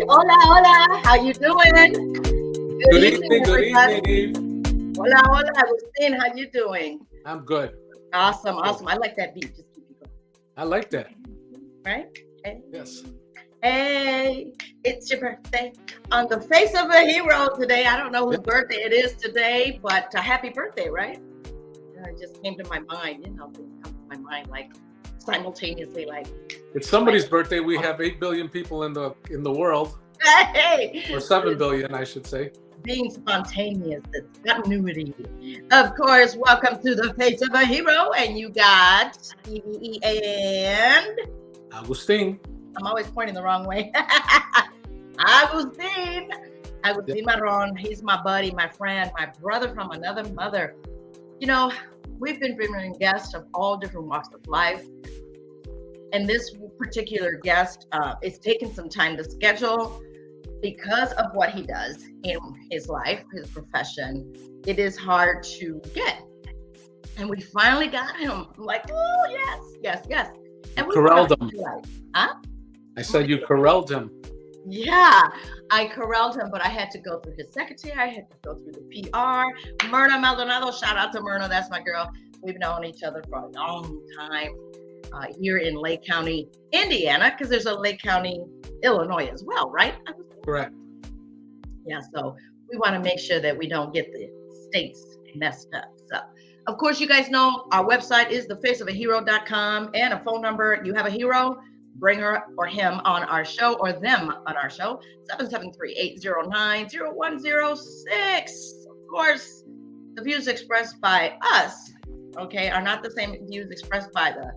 Hola, hola. How you doing? Good evening, everybody. good evening. Hola, hola. Agustin, how you doing? I'm good. Awesome, awesome. I like that beat. Just keep it going. I like that. Right? Okay. Yes. Hey, it's your birthday. On the face of a hero today. I don't know whose birthday it is today, but happy birthday, right? It just came to my mind. Things come to my mind like simultaneously, like. It's somebody's birthday. We have 8 billion people in the world. Hey! Or 7 billion, I should say. Being spontaneous, the continuity. Of course, welcome to the face of a hero, and you got E.V.E. and Agustin. I'm always pointing the wrong way. Agustin Marron. He's my buddy, my friend, my brother from another mother. You know, we've been bringing guests of all different walks of life. And this particular guest is taking some time to schedule because of what he does in his life, his profession. It is hard to get. And we finally got him. I'm like, oh, yes. And we corralled him. Huh? I said you corralled him. Yeah, I corralled him, but I had to go through his secretary. I had to go through the PR. Myrna Maldonado, shout out to Myrna. That's my girl. We've known each other for a long time. Here in Lake County, Indiana, because there's a Lake County, Illinois as well, right? Correct. Yeah, so we want to make sure that we don't get the states messed up. So, of course, you guys know our website is thefaceofahero.com and a phone number. You have a hero, bring her or him on our show or them on our show, 773-809-0106. Of course, the views expressed by us, okay, are not the same views expressed by the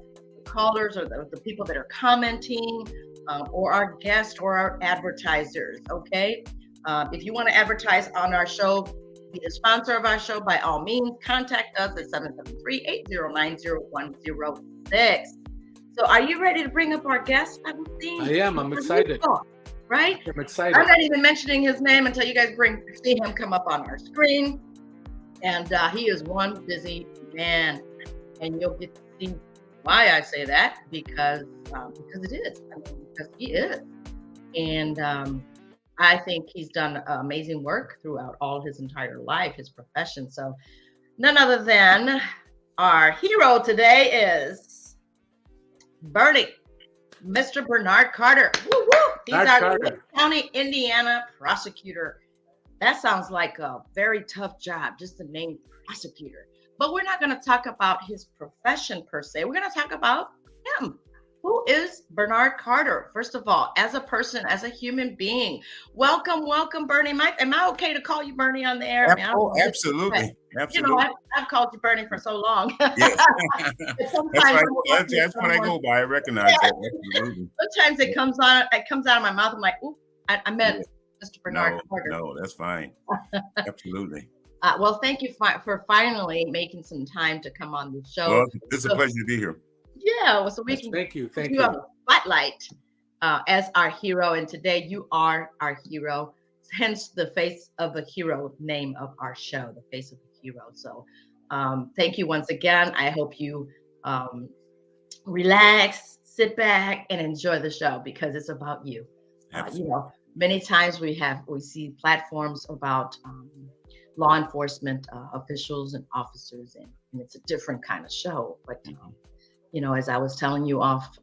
callers or the people that are commenting or our guests or our advertisers, okay? If you want to advertise on our show, be the sponsor of our show, by all means, contact us at 773-809-0106. So are you ready to bring up our guest? I am. I'm excited. Right? I'm excited. I'm not even mentioning his name until you guys see him come up on our screen. And he is one busy man. And you'll get to see why I say that, because it is. Because he is. And I think he's done amazing work throughout all his entire life, his profession. So none other than our hero today is Bernie, Mr. Bernard Carter. Woo woo! He's our Lake County Indiana Prosecutor. That sounds like a very tough job, just the name prosecutor. But we're not going to talk about his profession per se. We're going to talk about him. Who is Bernard Carter? First of all, as a person, as a human being. Welcome, Bernie. Am I okay to call you Bernie on the air? Absolutely. You know, I've called you Bernie for so long. Yes. That's what I go by. I recognize that. Absolutely. Sometimes it comes out of my mouth. I'm like, ooh, I meant Mr. Bernard Carter. No, that's fine. Absolutely. Well, thank you for finally making some time to come on the show. Well, it's a pleasure to be here. Yeah, so we can thank you have a spotlight as our hero, and today you are our hero. Hence the face of a hero name of our show, the face of a hero. So, thank you once again. I hope you relax, sit back, and enjoy the show because it's about you. You know, many times we see platforms about law enforcement officials and officers, and it's a different kind of show. But you know, as I was telling you off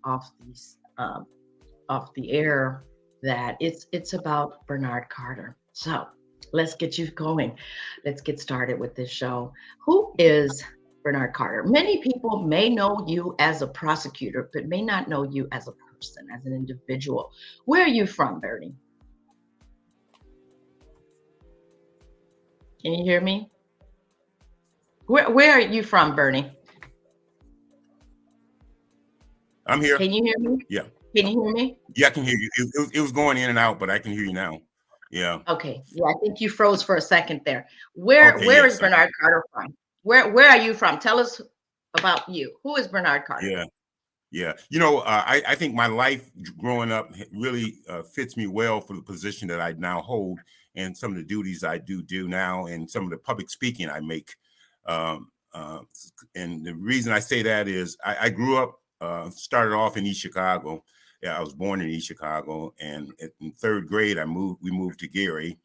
the air, that it's about Bernard Carter. So let's get you going. Let's get started with this show. Who is Bernard Carter? Many people may know you as a prosecutor, but may not know you as a person, as an individual. Where are you from, Bernie? Can you hear me? Where are you from, Bernie? I'm here. Can you hear me? Yeah. Can you hear me? Yeah, I can hear you. It was going in and out, but I can hear you now. Yeah. Okay. Yeah, I think you froze for a second there. Where is Bernard Carter from? Where are you from? Tell us about you. Who is Bernard Carter? Yeah. You know, I think my life growing up really fits me well for the position that I now hold and some of the duties I do now and some of the public speaking I make. And the reason I say that is I grew up, started off in East Chicago I was born in East Chicago, and in third grade, we moved to Gary.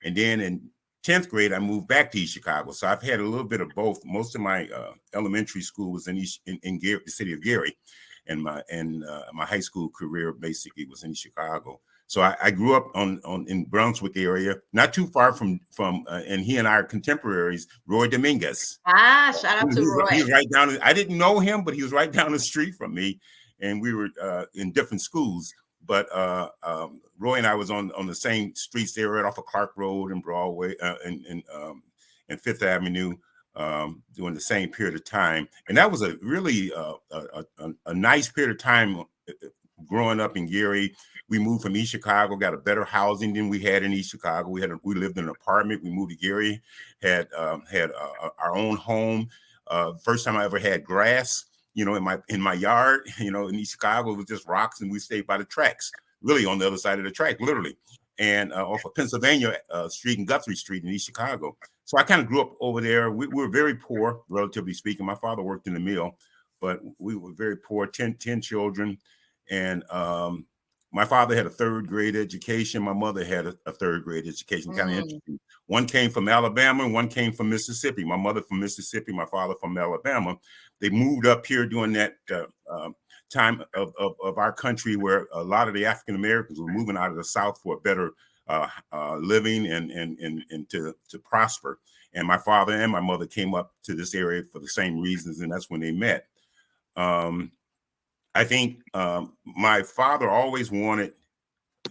And then in 10th grade, I moved back to East Chicago. So I've had a little bit of both. Most of my elementary school was in Gary, the city of Gary, and my high school career basically was in Chicago. So I grew up in Brunswick area, not too far from and he and I are contemporaries, Roy Dominguez. Shout out to Roy. He was right down. I didn't know him, but he was right down the street from me, and we were in different schools. But Roy and I was on the same streets there, right off of Clark Road and Broadway and Fifth Avenue, during the same period of time. And that was a really a nice period of time growing up in Gary. We moved from East Chicago, got a better housing than we had in East Chicago. We lived in an apartment. We moved to Gary, had our own home. First time I ever had grass, in my yard. In East Chicago, it was just rocks, and we stayed by the tracks, really on the other side of the track, literally, and off of Pennsylvania Street and Guthrie Street in East Chicago. So I kind of grew up over there. We were very poor, relatively speaking. My father worked in the mill, but we were very poor, 10 children. And my father had a third grade education. My mother had a third grade education, kind of interesting. One came from Alabama and one came from Mississippi. My mother from Mississippi, my father from Alabama. They moved up here during that time of our country where a lot of the African Americans were moving out of the South for a better living and to prosper. And my father and my mother came up to this area for the same reasons, and that's when they met. I think my father always wanted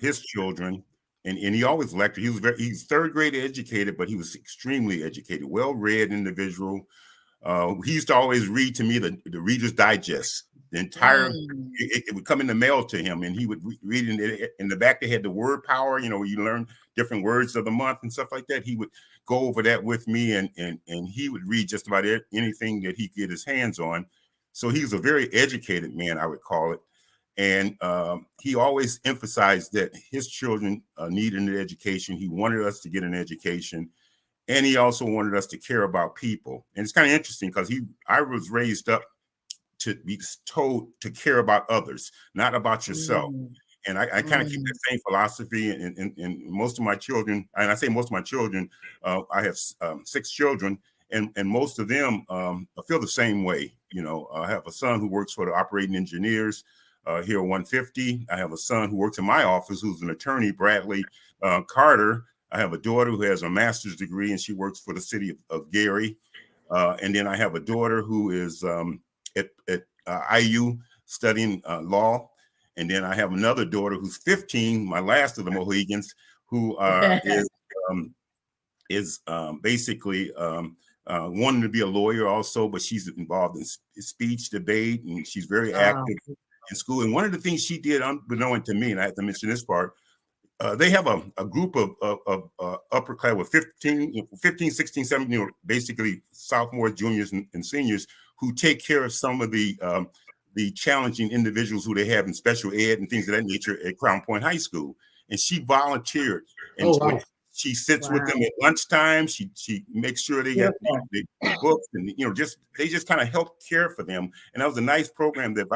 his children, and he always lectured. He's third grade educated, but he was extremely educated, well-read individual. He used to always read to me the Reader's Digest. The entire it would come in the mail to him, and he would read in the back. They had the word power, where you learn different words of the month and stuff like that. He would go over that with me, and he would read just about anything that he could get his hands on. So he was a very educated man, I would call it. And he always emphasized that his children needed an education. He wanted us to get an education. And he also wanted us to care about people. And it's kind of interesting because I was raised up to be told to care about others, not about yourself. And I kind of keep that same philosophy. And most of my children, and I say most of my children, I have 6 children, and most of them feel the same way. I have a son who works for the operating engineers here at 150. I have a son who works in my office who's an attorney, Bradley Carter. I have a daughter who has a master's degree, and she works for the city of Gary. And then I have a daughter who is at IU studying law. And then I have another daughter who's 15, my last of the Mohegans, who is basically wanting to be a lawyer also, but she's involved in speech, debate, and she's very active in school. And one of the things she did, unbeknown to me, and I have to mention this part, they have a group of upper class with 15, 16, 17, basically sophomores, juniors, and seniors who take care of some of the challenging individuals who they have in special ed and things of that nature at Crown Point High School. And she volunteered. And she sits with them at lunchtime. She makes sure they get the books, and they just kind of help care for them. And that was a nice program that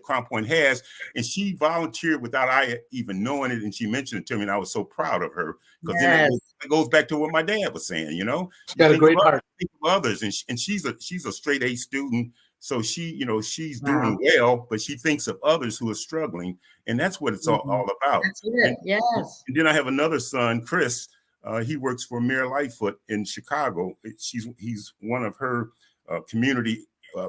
Crown Point has. And she volunteered without I even knowing it. And she mentioned it to me, and I was so proud of her because then it goes back to what my dad was saying. She's got a great heart. Think of others, and she's a straight A student. So she's doing well, but she thinks of others who are struggling, and that's what it's all about. That's it. Yes. And then I have another son, Chris. He works for Mayor Lightfoot in Chicago. He's one of her community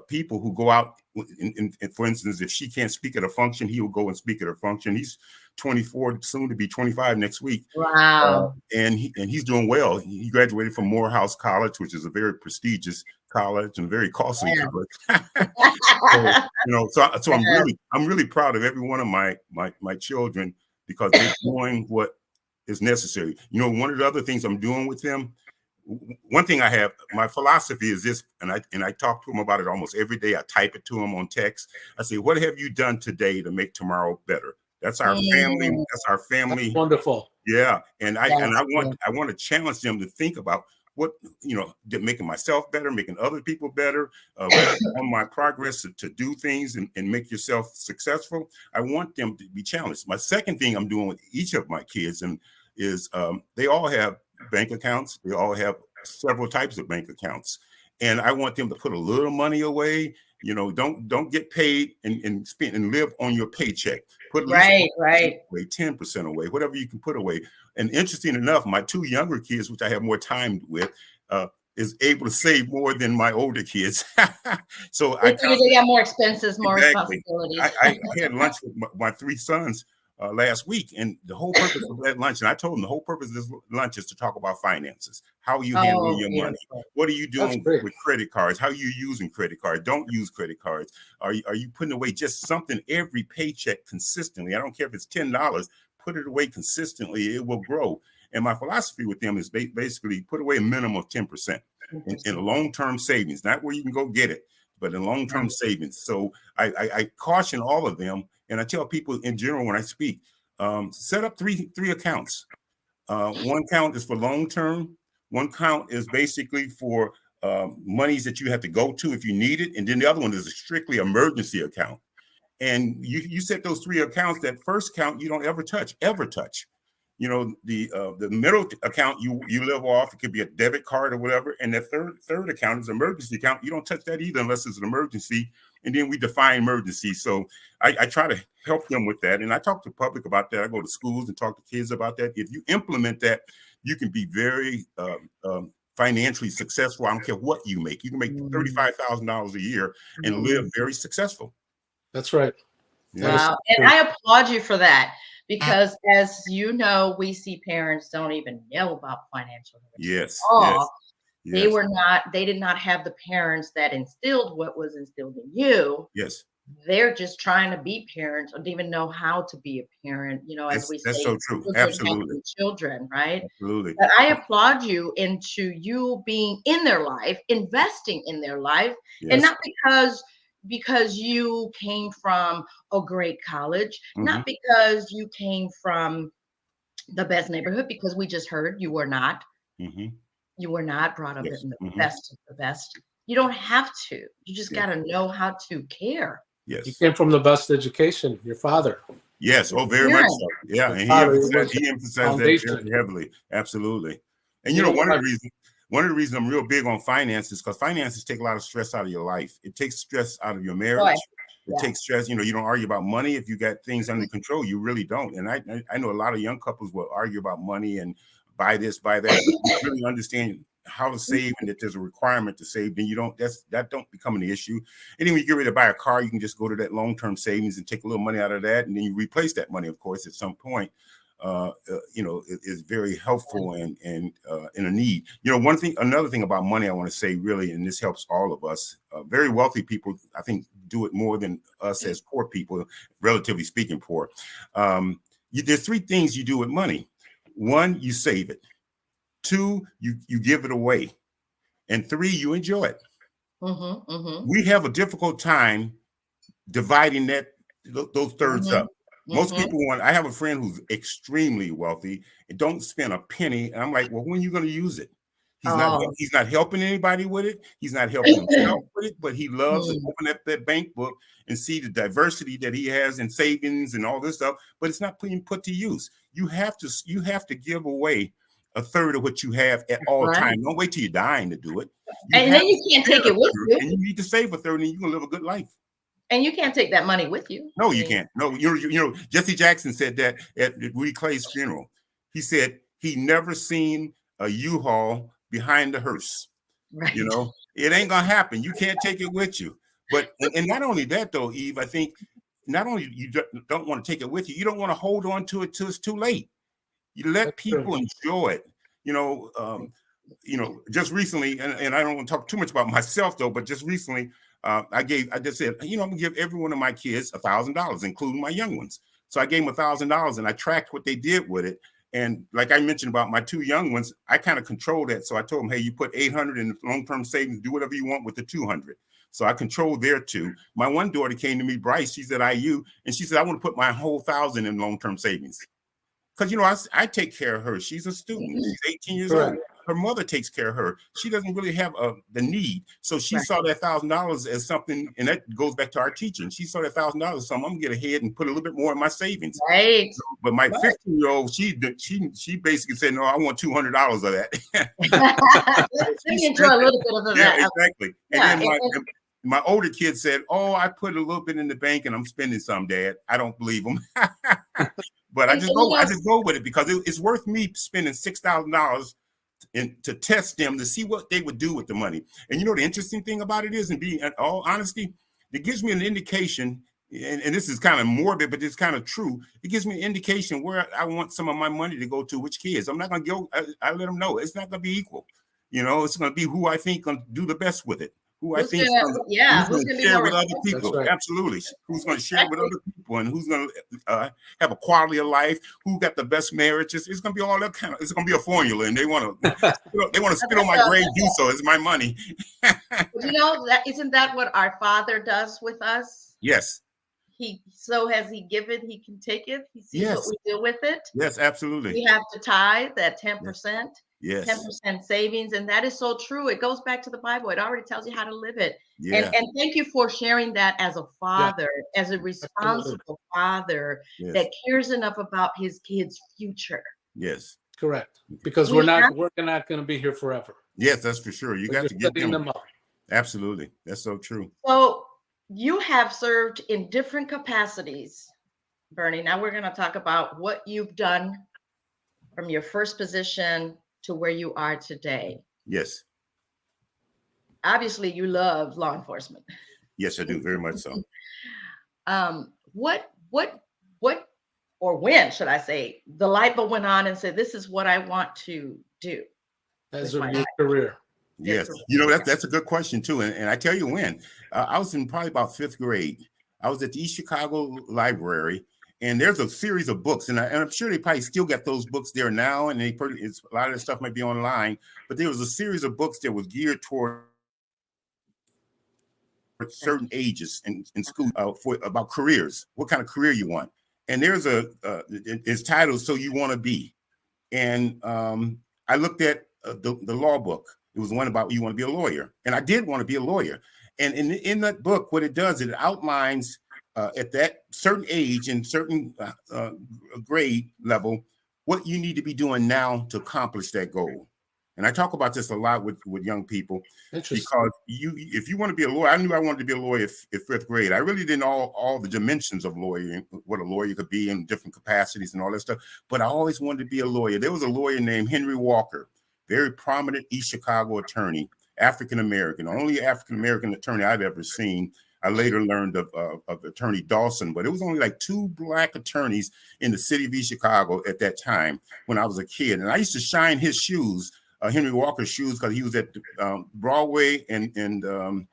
people who go out. And for instance, if she can't speak at a function, he will go and speak at a function. He's 24, soon to be 25 next week. Wow. And he's doing well. He graduated from Morehouse College, which is a very prestigious college and very costly college. So I'm really proud of every one of my children because they're doing what is necessary. One of the other things I'm doing with them, one thing I have, my philosophy is this, and I talk to them about it almost every day. I type it to them on text. I say, what have you done today to make tomorrow better? That's our family. That's our family. That's wonderful. Yeah. And I want to challenge them to think about making myself better, making other people better, on my progress to do things and make yourself successful. I want them to be challenged. My second thing I'm doing with each of my kids is they all have bank accounts. They all have several types of bank accounts. And I want them to put a little money away. Don't get paid and spend and live on your paycheck. Put at least right. away, 10% away, whatever you can put away. And interesting enough, my two younger kids, which I have more time with, is able to save more than my older kids. So they got more expenses, more responsibilities. I had lunch with my three sons last week, and the whole purpose of that lunch, and I told them the whole purpose of this lunch is to talk about finances. How are you handling your money? What are you doing with credit cards? How are you using credit cards? Don't use credit cards. Are you putting away just something every paycheck consistently? I don't care if it's $10, put it away consistently, it will grow. And my philosophy with them is basically put away a minimum of 10% in a long-term savings, not where you can go get it, but in long-term savings. So I caution all of them, and I tell people in general when I speak, set up three accounts. One account is for long-term. One account is basically for monies that you have to go to if you need it. And then the other one is a strictly emergency account. And you set those three accounts. That first account you don't ever touch. The middle account you live off. It could be a debit card or whatever. And the third account is an emergency account. You don't touch that either unless it's an emergency. And then we define emergency. So I try to help them with that. And I talk to the public about that. I go to schools and talk to kids about that. If you implement that, you can be very financially successful. I don't care what you make. You can make $35,000 a year and live very successful. That's right. Wow. And I applaud you for that. Because as you know, we see parents don't even know about financial literacy. They did not have the parents that instilled what was instilled in you. Yes. They're just trying to be parents or don't even know how to be a parent, as we say. That's so true. Absolutely. Children, right? Absolutely. But I applaud you into you being in their life, investing in their life, and not because you came from a great college, not because you came from the best neighborhood, because we just heard you were not. You were not brought up in the best of the best. You don't have to. You just got to know how to care. Yes. You came from the best education, your father. Yes. Oh, very much so. Yeah. And he emphasized that very heavily. Absolutely. And one of the reasons I'm real big on finances, because finances take a lot of stress out of your life. It takes stress out of your marriage. It takes stress. You don't argue about money if you got things under control. You really don't. And I know a lot of young couples will argue about money and buy this, buy that. You really understand how to save, and that there's a requirement to save, then that don't become an issue. And then when you get ready to buy a car, you can just go to that long-term savings and take a little money out of that, and then you replace that money, of course, at some point. It is very helpful and in a need. Another thing about money I want to say really, and this helps all of us, very wealthy people, I think, do it more than us as poor people, relatively speaking, poor. There's three things you do with money. One, you save it. Two, you give it away. And three, you enjoy it. We have a difficult time dividing those thirds up. Most people I have a friend who's extremely wealthy and don't spend a penny. And I'm like, well, when are you going to use it? He's not helping anybody with it. He's not helping himself with it, but he loves to open up that bank book and see the diversity that he has in savings and all this stuff, but it's not being put to use. You have to give away a third of what you have at all times. Don't wait till you're dying to do it. And then you can't take it with you. And you need to save a third, and you're going to live a good life. And you can't take that money with you. No, you can't. No, Jesse Jackson said that at Rudy Clay's funeral. He said he never seen a U-Haul behind the hearse. Right. It ain't gonna happen. You can't take it with you. But and not only that though, Eve, I think not only you don't want to take it with you, you don't want to hold on to it till it's too late. You let people enjoy it. Just recently, and I don't want to talk too much about myself though, but just recently, I just said, I'm gonna give every one of my kids $1,000, including my young ones. So I gave them $1,000 and I tracked what they did with it. And like I mentioned about my two young ones, I kind of controlled that. So I told them, hey, you put 800 in long-term savings, do whatever you want with the 200. So I controlled their two. My one daughter came to me, Bryce, she's at IU, and she said, I want to put my whole 1,000 in long-term savings. Because, I take care of her. She's a student. She's 18 years old. her mother takes care of her. She doesn't really have the need. So she Right. saw that $1,000 as something, and that goes back to our teaching. She saw that $1,000 as something. I'm gonna get ahead and put a little bit more in my savings. Right. But my Right. 15-year-old, she basically said, no, I want $200 of that. Let me enjoy a little bit of Yeah, that. exactly. Yeah, And then my older kid said, oh, I put a little bit in the bank and I'm spending some, Dad. I don't believe him. But I just go with it because it's worth me spending $6,000 to test them to see what they would do with the money. And you know, the interesting thing about it is, and being in all honesty, it gives me an indication, and this is kind of morbid, but it's kind of true. It gives me an indication where I want some of my money to go to, which kids. I'm not going to go, I let them know it's not going to be equal. You know, it's going to be who I think going to do the best with it. Who I think who's going to share with other people. Right. Absolutely. Who's going to share with other people, and who's going to have a quality of life, who got the best marriages. It's going to be all that kind of, it's going to be a formula, and they want to spit on my grave juice, so it's my money. You know, isn't that what our Father does with us? Yes. So has he given, he can take it. He sees Yes. what we do with it. Yes, absolutely. We have to tithe that 10%. Yes. 10% savings, and that is so true. It goes back to the Bible. It already tells you how to live it. Yeah. And thank you for sharing that as a father, as a responsible father that cares enough about his kids' future. Yes. Correct. Because we're not going to be here forever. Yes, that's for sure. You got to get them up. Absolutely. That's so true. So you have served in different capacities, Bernie. Now we're going to talk about what you've done from your first position to where you are today. Yes. Obviously, you love law enforcement. Yes, I do. Very much so. What, or when should I say, the light bulb went on and said, this is what I want to do as a career? Yes. You know, that's a good question too. And I tell you when. I was in probably about 5th grade. I was at the East Chicago Library. And there's a series of books, and I'm sure they probably still got those books there now, and a lot of the stuff might be online, but there was a series of books that was geared toward certain ages in school about careers, what kind of career you want. And there's it's titled, So You Want to Be. And I looked at the law book. It was one about you want to be a lawyer. And I did want to be a lawyer. And in that book, what it does, it outlines at that certain age and certain grade level, what you need to be doing now to accomplish that goal. And I talk about this a lot with young people because if you want to be a lawyer, I knew I wanted to be a lawyer in 5th grade. I really didn't know all the dimensions of lawyering, what a lawyer could be in different capacities and all that stuff. But I always wanted to be a lawyer. There was a lawyer named Henry Walker, very prominent East Chicago attorney, African-American, only African-American attorney I've ever seen. I later learned of Attorney Dawson, but it was only like 2 Black attorneys in the city of East Chicago at that time when I was a kid. And I used to shine his shoes, Henry Walker's shoes, because he was at Broadway and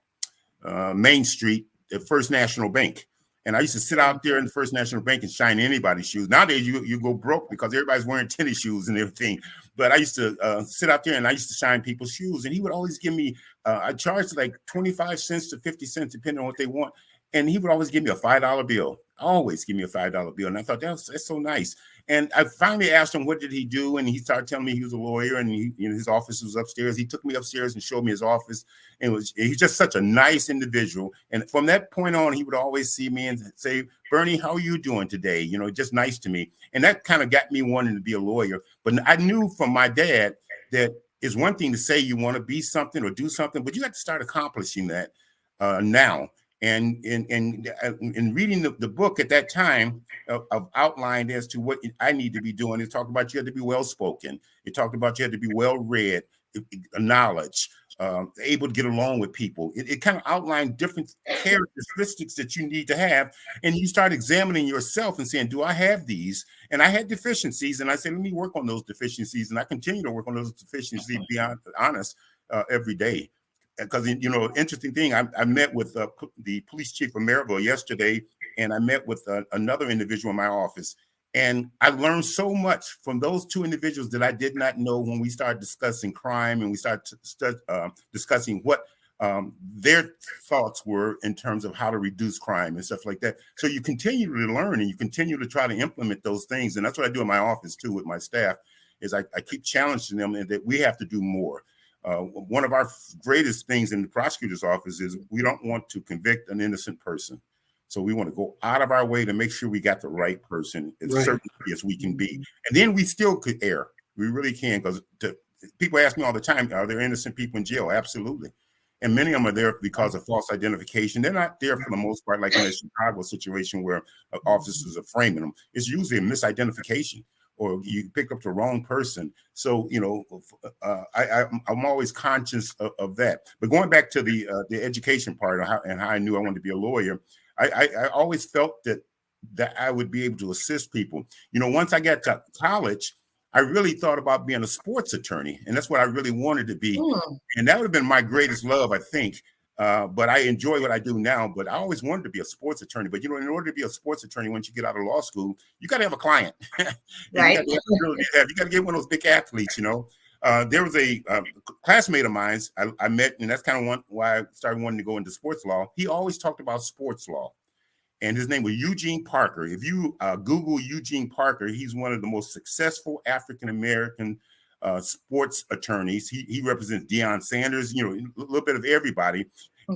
Main Street at First National Bank. And I used to sit out there in the First National Bank and shine anybody's shoes. Nowadays, you go broke because everybody's wearing tennis shoes and everything. But I used to sit out there and I used to shine people's shoes. And he would always give me, I charged like 25 cents to 50 cents, depending on what they want. And he would always give me a $5 bill. Always give me a $5 bill. And I thought that's so nice. And I finally asked him, what did he do? And he started telling me he was a lawyer and his office was upstairs. He took me upstairs and showed me his office. And he's just such a nice individual. And from that point on, he would always see me and say, Bernie, how are you doing today? You know, just nice to me. And that kind of got me wanting to be a lawyer. But I knew from my dad that it's one thing to say you want to be something or do something, but you got to start accomplishing that now. And in reading the book at that time, I've outlined as to what I need to be doing. It talked about you had to be well-spoken. It talked about you had to be well-read, knowledge, able to get along with people. It kind of outlined different characteristics that you need to have. And you start examining yourself and saying, do I have these? And I had deficiencies. And I said, let me work on those deficiencies. And I continue to work on those deficiencies, to be honest, every day. Because, you know, interesting thing, I met with the police chief of Maryville yesterday, and I met with another individual in my office. And I learned so much from those 2 individuals that I did not know when we started discussing crime and we started discussing what their thoughts were in terms of how to reduce crime and stuff like that. So you continue to learn and you continue to try to implement those things. And that's what I do in my office, too, with my staff. is I keep challenging them and that we have to do more. One of our greatest things in the prosecutor's office is we don't want to convict an innocent person. So we want to go out of our way to make sure we got the right person as certainly as we can be. And then we still could err. We really can, because people ask me all the time, are there innocent people in jail? Absolutely. And many of them are there because of false identification. They're not there for the most part, like in the Chicago situation where officers are framing them. It's usually a misidentification, or you pick up the wrong person. So, you know, I'm always conscious of that. But going back to the education part and how I knew I wanted to be a lawyer, I always felt that I would be able to assist people. You know, once I got to college, I really thought about being a sports attorney, and that's what I really wanted to be. And that would have been my greatest love, I think. But I enjoy what I do now, but I always wanted to be a sports attorney. But, you know, in order to be a sports attorney, once you get out of law school, you got to have a client. Right. You got to get one of those big athletes, you know. There was a classmate of mine I met, and that's kind of why I started wanting to go into sports law. He always talked about sports law. And his name was Eugene Parker. If you Google Eugene Parker, he's one of the most successful African-American sports attorneys. He represents Deion Sanders, you know, a little bit of everybody.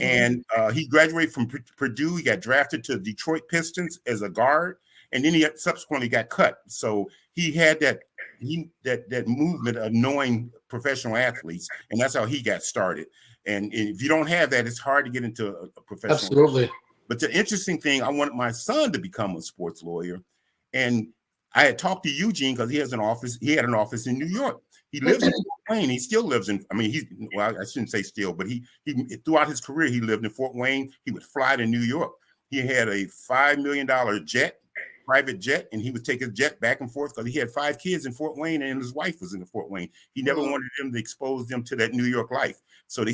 And he graduated from Purdue. He got drafted to Detroit Pistons as a guard, and then he subsequently got cut. So he had that movement of knowing professional athletes, and that's how he got started. And if you don't have that, it's hard to get into a professional. Absolutely. But the interesting thing, I wanted my son to become a sports lawyer. And I had talked to Eugene because he had an office in New York. He lives in Fort Wayne. He still lives in, I shouldn't say still, but he throughout his career, he lived in Fort Wayne. He would fly to New York. He had a $5 million private jet, and he would take his jet back and forth because he had 5 kids in Fort Wayne and his wife was in Fort Wayne. He never wanted them to expose them to that New York life. So he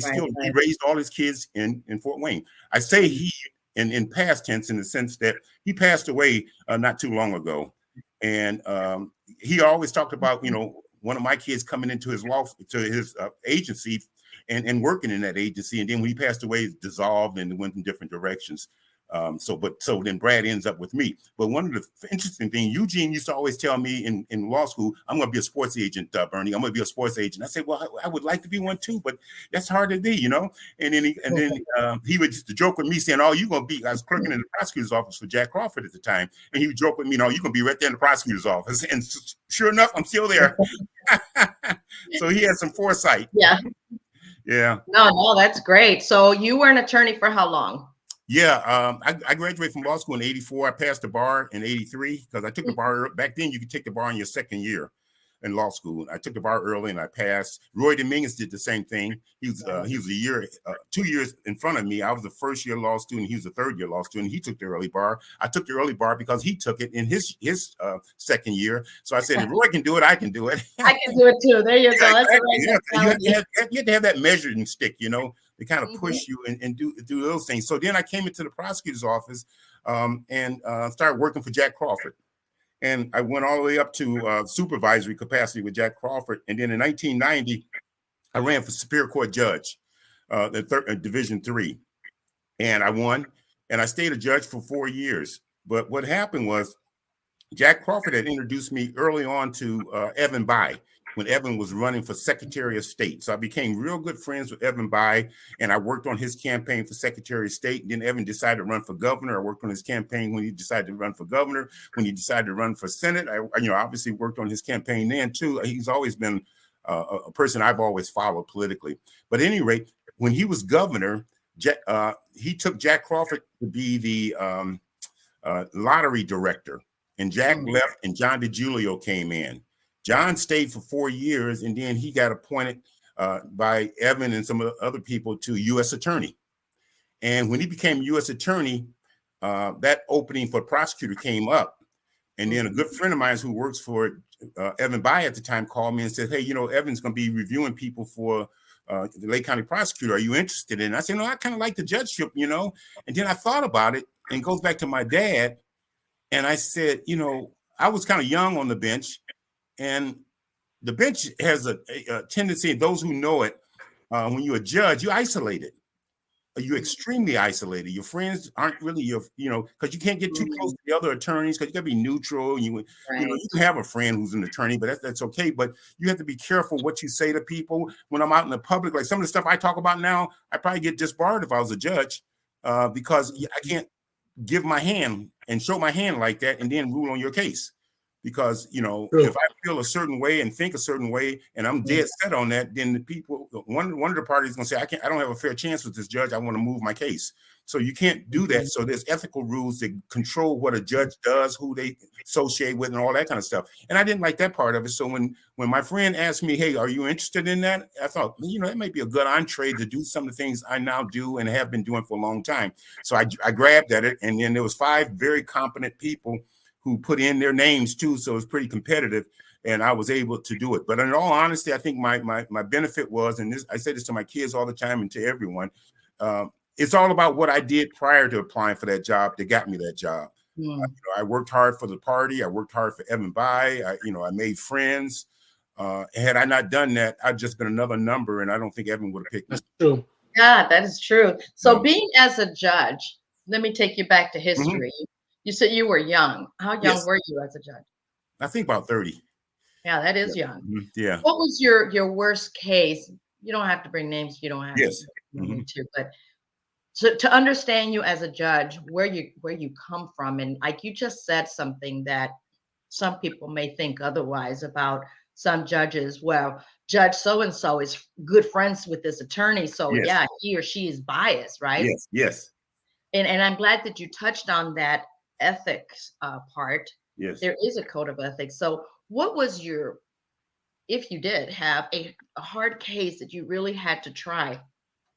raised all his kids in Fort Wayne. I say he, in past tense, in the sense that he passed away not too long ago. And he always talked about, you know, one of my kids coming into his agency and working in that agency. And then when he passed away, it dissolved and it went in different directions. So then Brad ends up with me. But one of the interesting things, Eugene used to always tell me in law school, I'm going to be a sports agent, Bernie. I'm going to be a sports agent. I said, well, I would like to be one too, but that's hard to be, you know. And then he would just joke with me saying, "Oh, you're going to be." I was clerking in the prosecutor's office for Jack Crawford at the time, and he would joke with me, "No, you're going to be right there in the prosecutor's office." And sure enough, I'm still there. So he had some foresight. Yeah. Yeah. No, that's great. So you were an attorney for how long? Yeah, I graduated from law school in '84. I passed the bar in '83 because I took the bar. Back then, you could take the bar in your second year in law school. I took the bar early and I passed. Roy Dominguez did the same thing. He was a year, 2 years in front of me. I was the first year law student. He was the third year law student. He took the early bar. I took the early bar because he took it in his second year. So I said, if Roy can do it, I can do it. I can do it too. There you go. That's right. You have to have that measuring stick, you know, to kind of push you and do those things. So then I came into the prosecutor's office and started working for Jack Crawford. And I went all the way up to supervisory capacity with Jack Crawford. And then in 1990, I ran for Superior Court judge, Division III. And I won. And I stayed a judge for 4 years. But what happened was Jack Crawford had introduced me early on to E.V.E. when Evan was running for Secretary of State. So I became real good friends with E.V.E. and I worked on his campaign for Secretary of State. And then Evan decided to run for governor. I worked on his campaign when he decided to run for governor. When he decided to run for Senate, I obviously worked on his campaign then too. He's always been a person I've always followed politically. But at any rate, when he was governor, he took Jack Crawford to be the lottery director. And Jack left and John DiGiulio came in. John stayed for 4 years, and then he got appointed by Evan and some of the other people to U.S. attorney. And when he became U.S. attorney, that opening for prosecutor came up. And then a good friend of mine who works for E.V.E. at the time called me and said, hey, you know, Evan's going to be reviewing people for the Lake County Prosecutor. Are you interested in it? And I said, no, I kind of like the judgeship, you know. And then I thought about it, and it goes back to my dad. And I said, you know, I was kind of young on the bench. And the bench has a tendency, those who know it, when you're a judge, you isolate it. you're extremely isolated. Your friends aren't really your, because you can't get too close to the other attorneys because you gotta be neutral. And Right. you can have a friend who's an attorney, but that's okay. But you have to be careful what you say to people when I'm out in the public. Like some of the stuff I talk about now, I probably get disbarred if I was a judge, because I can't give my hand and show my hand like that and then rule on your case. Because if I feel a certain way and think a certain way and I'm dead set on that, then the people, one of the parties is gonna say, I don't have a fair chance with this judge. I want to move my case. So you can't do that. So there's ethical rules that control what a judge does, who they associate with, and all that kind of stuff. And I didn't like that part of it. So when my friend asked me, hey, are you interested in that? I thought, that might be a good entree to do some of the things I now do and have been doing for a long time. So I grabbed at it, and then there was 5 very competent people who put in their names too. So it's pretty competitive, and I was able to do it. But in all honesty, I think my benefit was, and I say this to my kids all the time and to everyone, it's all about what I did prior to applying for that job that got me that job. I worked hard for the party. I worked hard for E.V.E. I made friends. Had I not done that, I'd just been another number, and I don't think E.V.E. would have picked me. That's true. Yeah, that is true. So being as a judge, let me take you back to history. You said you were young. How young were you as a judge? I think about 30. Yeah, that is young. Yeah. What was your worst case? You don't have to bring names if you don't have to, but to understand you as a judge, where you come from, and like you just said something that some people may think otherwise about some judges. Well, Judge so and so is good friends with this attorney, so yeah, he or she is biased, right? Yes. And I'm glad that you touched on that ethics part. Yes. There is a code of ethics. So what was if you did have a hard case that you really had to try?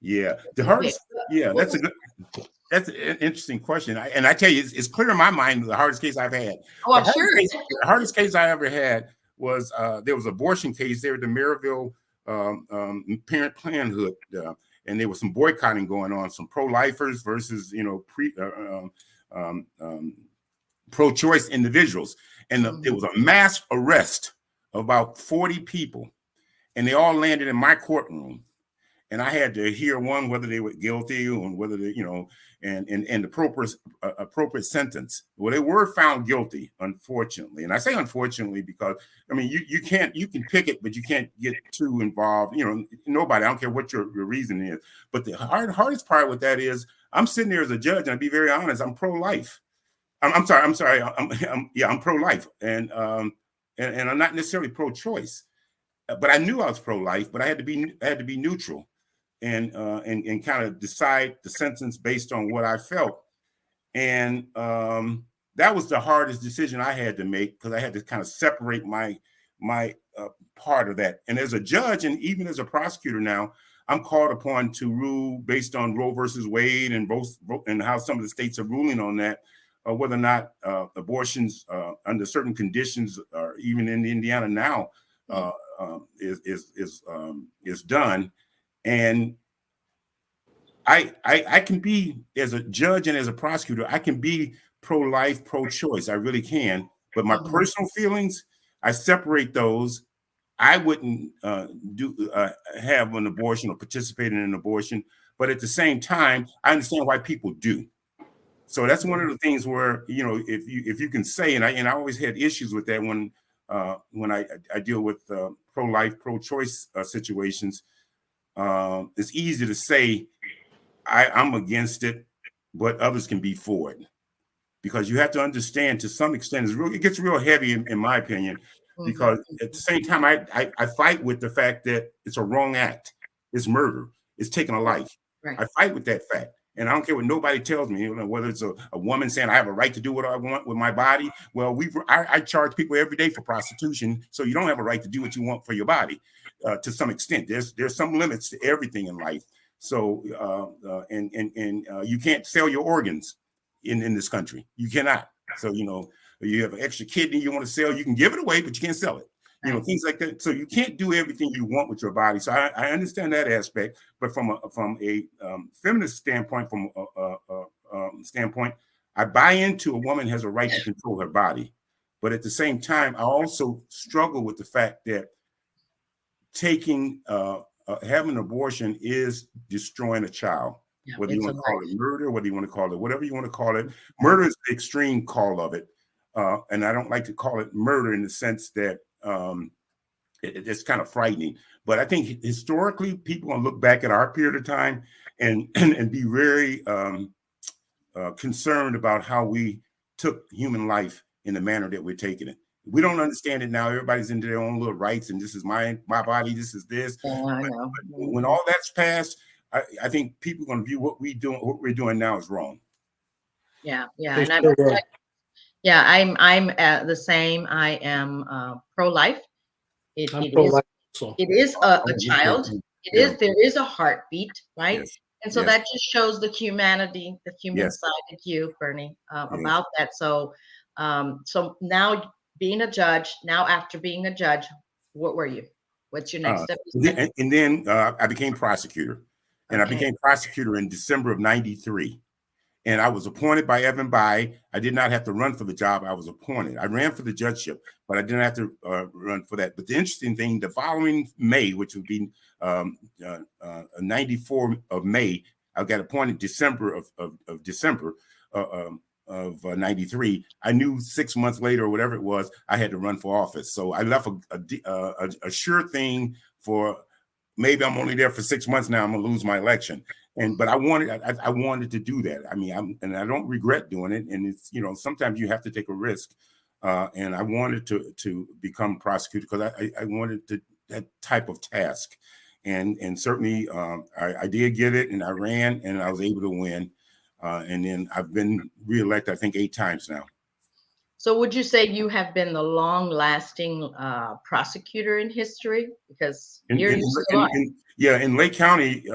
Yeah, the hardest. Yeah, that's an interesting question. And I tell you, it's clear in my mind the hardest case I've had. Oh, I'm sure. The hardest case I ever had was there was an abortion case there at the Maryville Parent Planhood, and there was some boycotting going on, some pro-lifers versus pro-choice individuals, and there was a mass arrest of about 40 people, and they all landed in my courtroom. And I had to hear whether they were guilty and whether they, and the appropriate sentence. Well, they were found guilty, unfortunately. And I say unfortunately because you can pick it, but you can't get too involved. Nobody. I don't care what your reason is. But the hardest part with that is I'm sitting there as a judge, and I'll be very honest. I'm pro-life. I'm sorry. I'm pro-life, and I'm not necessarily pro-choice. But I knew I was pro-life, but I had to be neutral. And kind of decide the sentence based on what I felt. And that was the hardest decision I had to make, because I had to kind of separate my part of that. And as a judge, and even as a prosecutor now, I'm called upon to rule based on Roe versus Wade and how some of the states are ruling on that, whether or not abortions under certain conditions, or even in Indiana now, is done. And I can be, as a judge and as a prosecutor, I can be pro-life, pro-choice. I really can. But my personal feelings, I separate those. I wouldn't have an abortion or participate in an abortion. But at the same time, I understand why people do. So that's one of the things where, if you can say, and I always had issues with that when I deal with pro-life, pro-choice situations. It's easy to say I'm against it, but others can be for it, because you have to understand, to some extent, it gets real heavy in my opinion, because at the same time I fight with the fact that it's a wrong act. It's murder. It's taking a life. Right. I fight with that fact. And I don't care what nobody tells me, whether it's a woman saying I have a right to do what I want with my body. Well, I charge people every day for prostitution, so you don't have a right to do what you want for your body. To some extent, there's some limits to everything in life. So you can't sell your organs in this country. You cannot. So you have an extra kidney you want to sell, you can give it away, but you can't sell it. Things like that. So you can't do everything you want with your body. So I understand that aspect, but from a feminist standpoint, I buy into a woman has a right to control her body. But at the same time, I also struggle with the fact that having an abortion is destroying a child. Yeah, whether you it's a want to call life. it murder, whether you want to call it whatever you want to call it. Murder is the extreme call of it. And I don't like to call it murder in the sense that it's kind of frightening. But I think historically, people gonna look back at our period of time and be very concerned about how we took human life in the manner that we're taking it. We don't understand it now. Everybody's into their own little rights, and this is my body. This is this. Yeah, I But, know. but when all that's passed, I think people are going to view what we're doing now as wrong. Yeah, yeah, They and sure will. yeah, I'm the same. I am pro-life. I'm It is pro-life also. it is Oh, a me too. child. It Yeah. is there is a heartbeat, right? Yes. And so Yes. that just shows the humanity, the human Yes. side of you, Bernie, Yes. about that. So, so now being a judge, now after being a judge, what were you? What's your next step? And then I became prosecutor, and I Okay. became prosecutor in December of '93. And I was appointed by E.V.E. I did not have to run for the job. I was appointed. I ran for the judgeship, but I didn't have to run for that. But the interesting thing, the following May, which would be 94 of May, I got appointed December of December of '93. I knew 6 months later or whatever it was, I had to run for office. So I left a sure thing for maybe I'm only there for 6 months now. I'm gonna lose my election. But I wanted to do that. I mean, and I don't regret doing it. And it's, sometimes you have to take a risk. And I wanted to become prosecutor because I wanted that type of task. And certainly I did get it, and I ran, and I was able to win. And then I've been reelected, I think, 8 times now. So would you say you have been the long-lasting prosecutor in history? Because you still are. Yeah, in Lake County,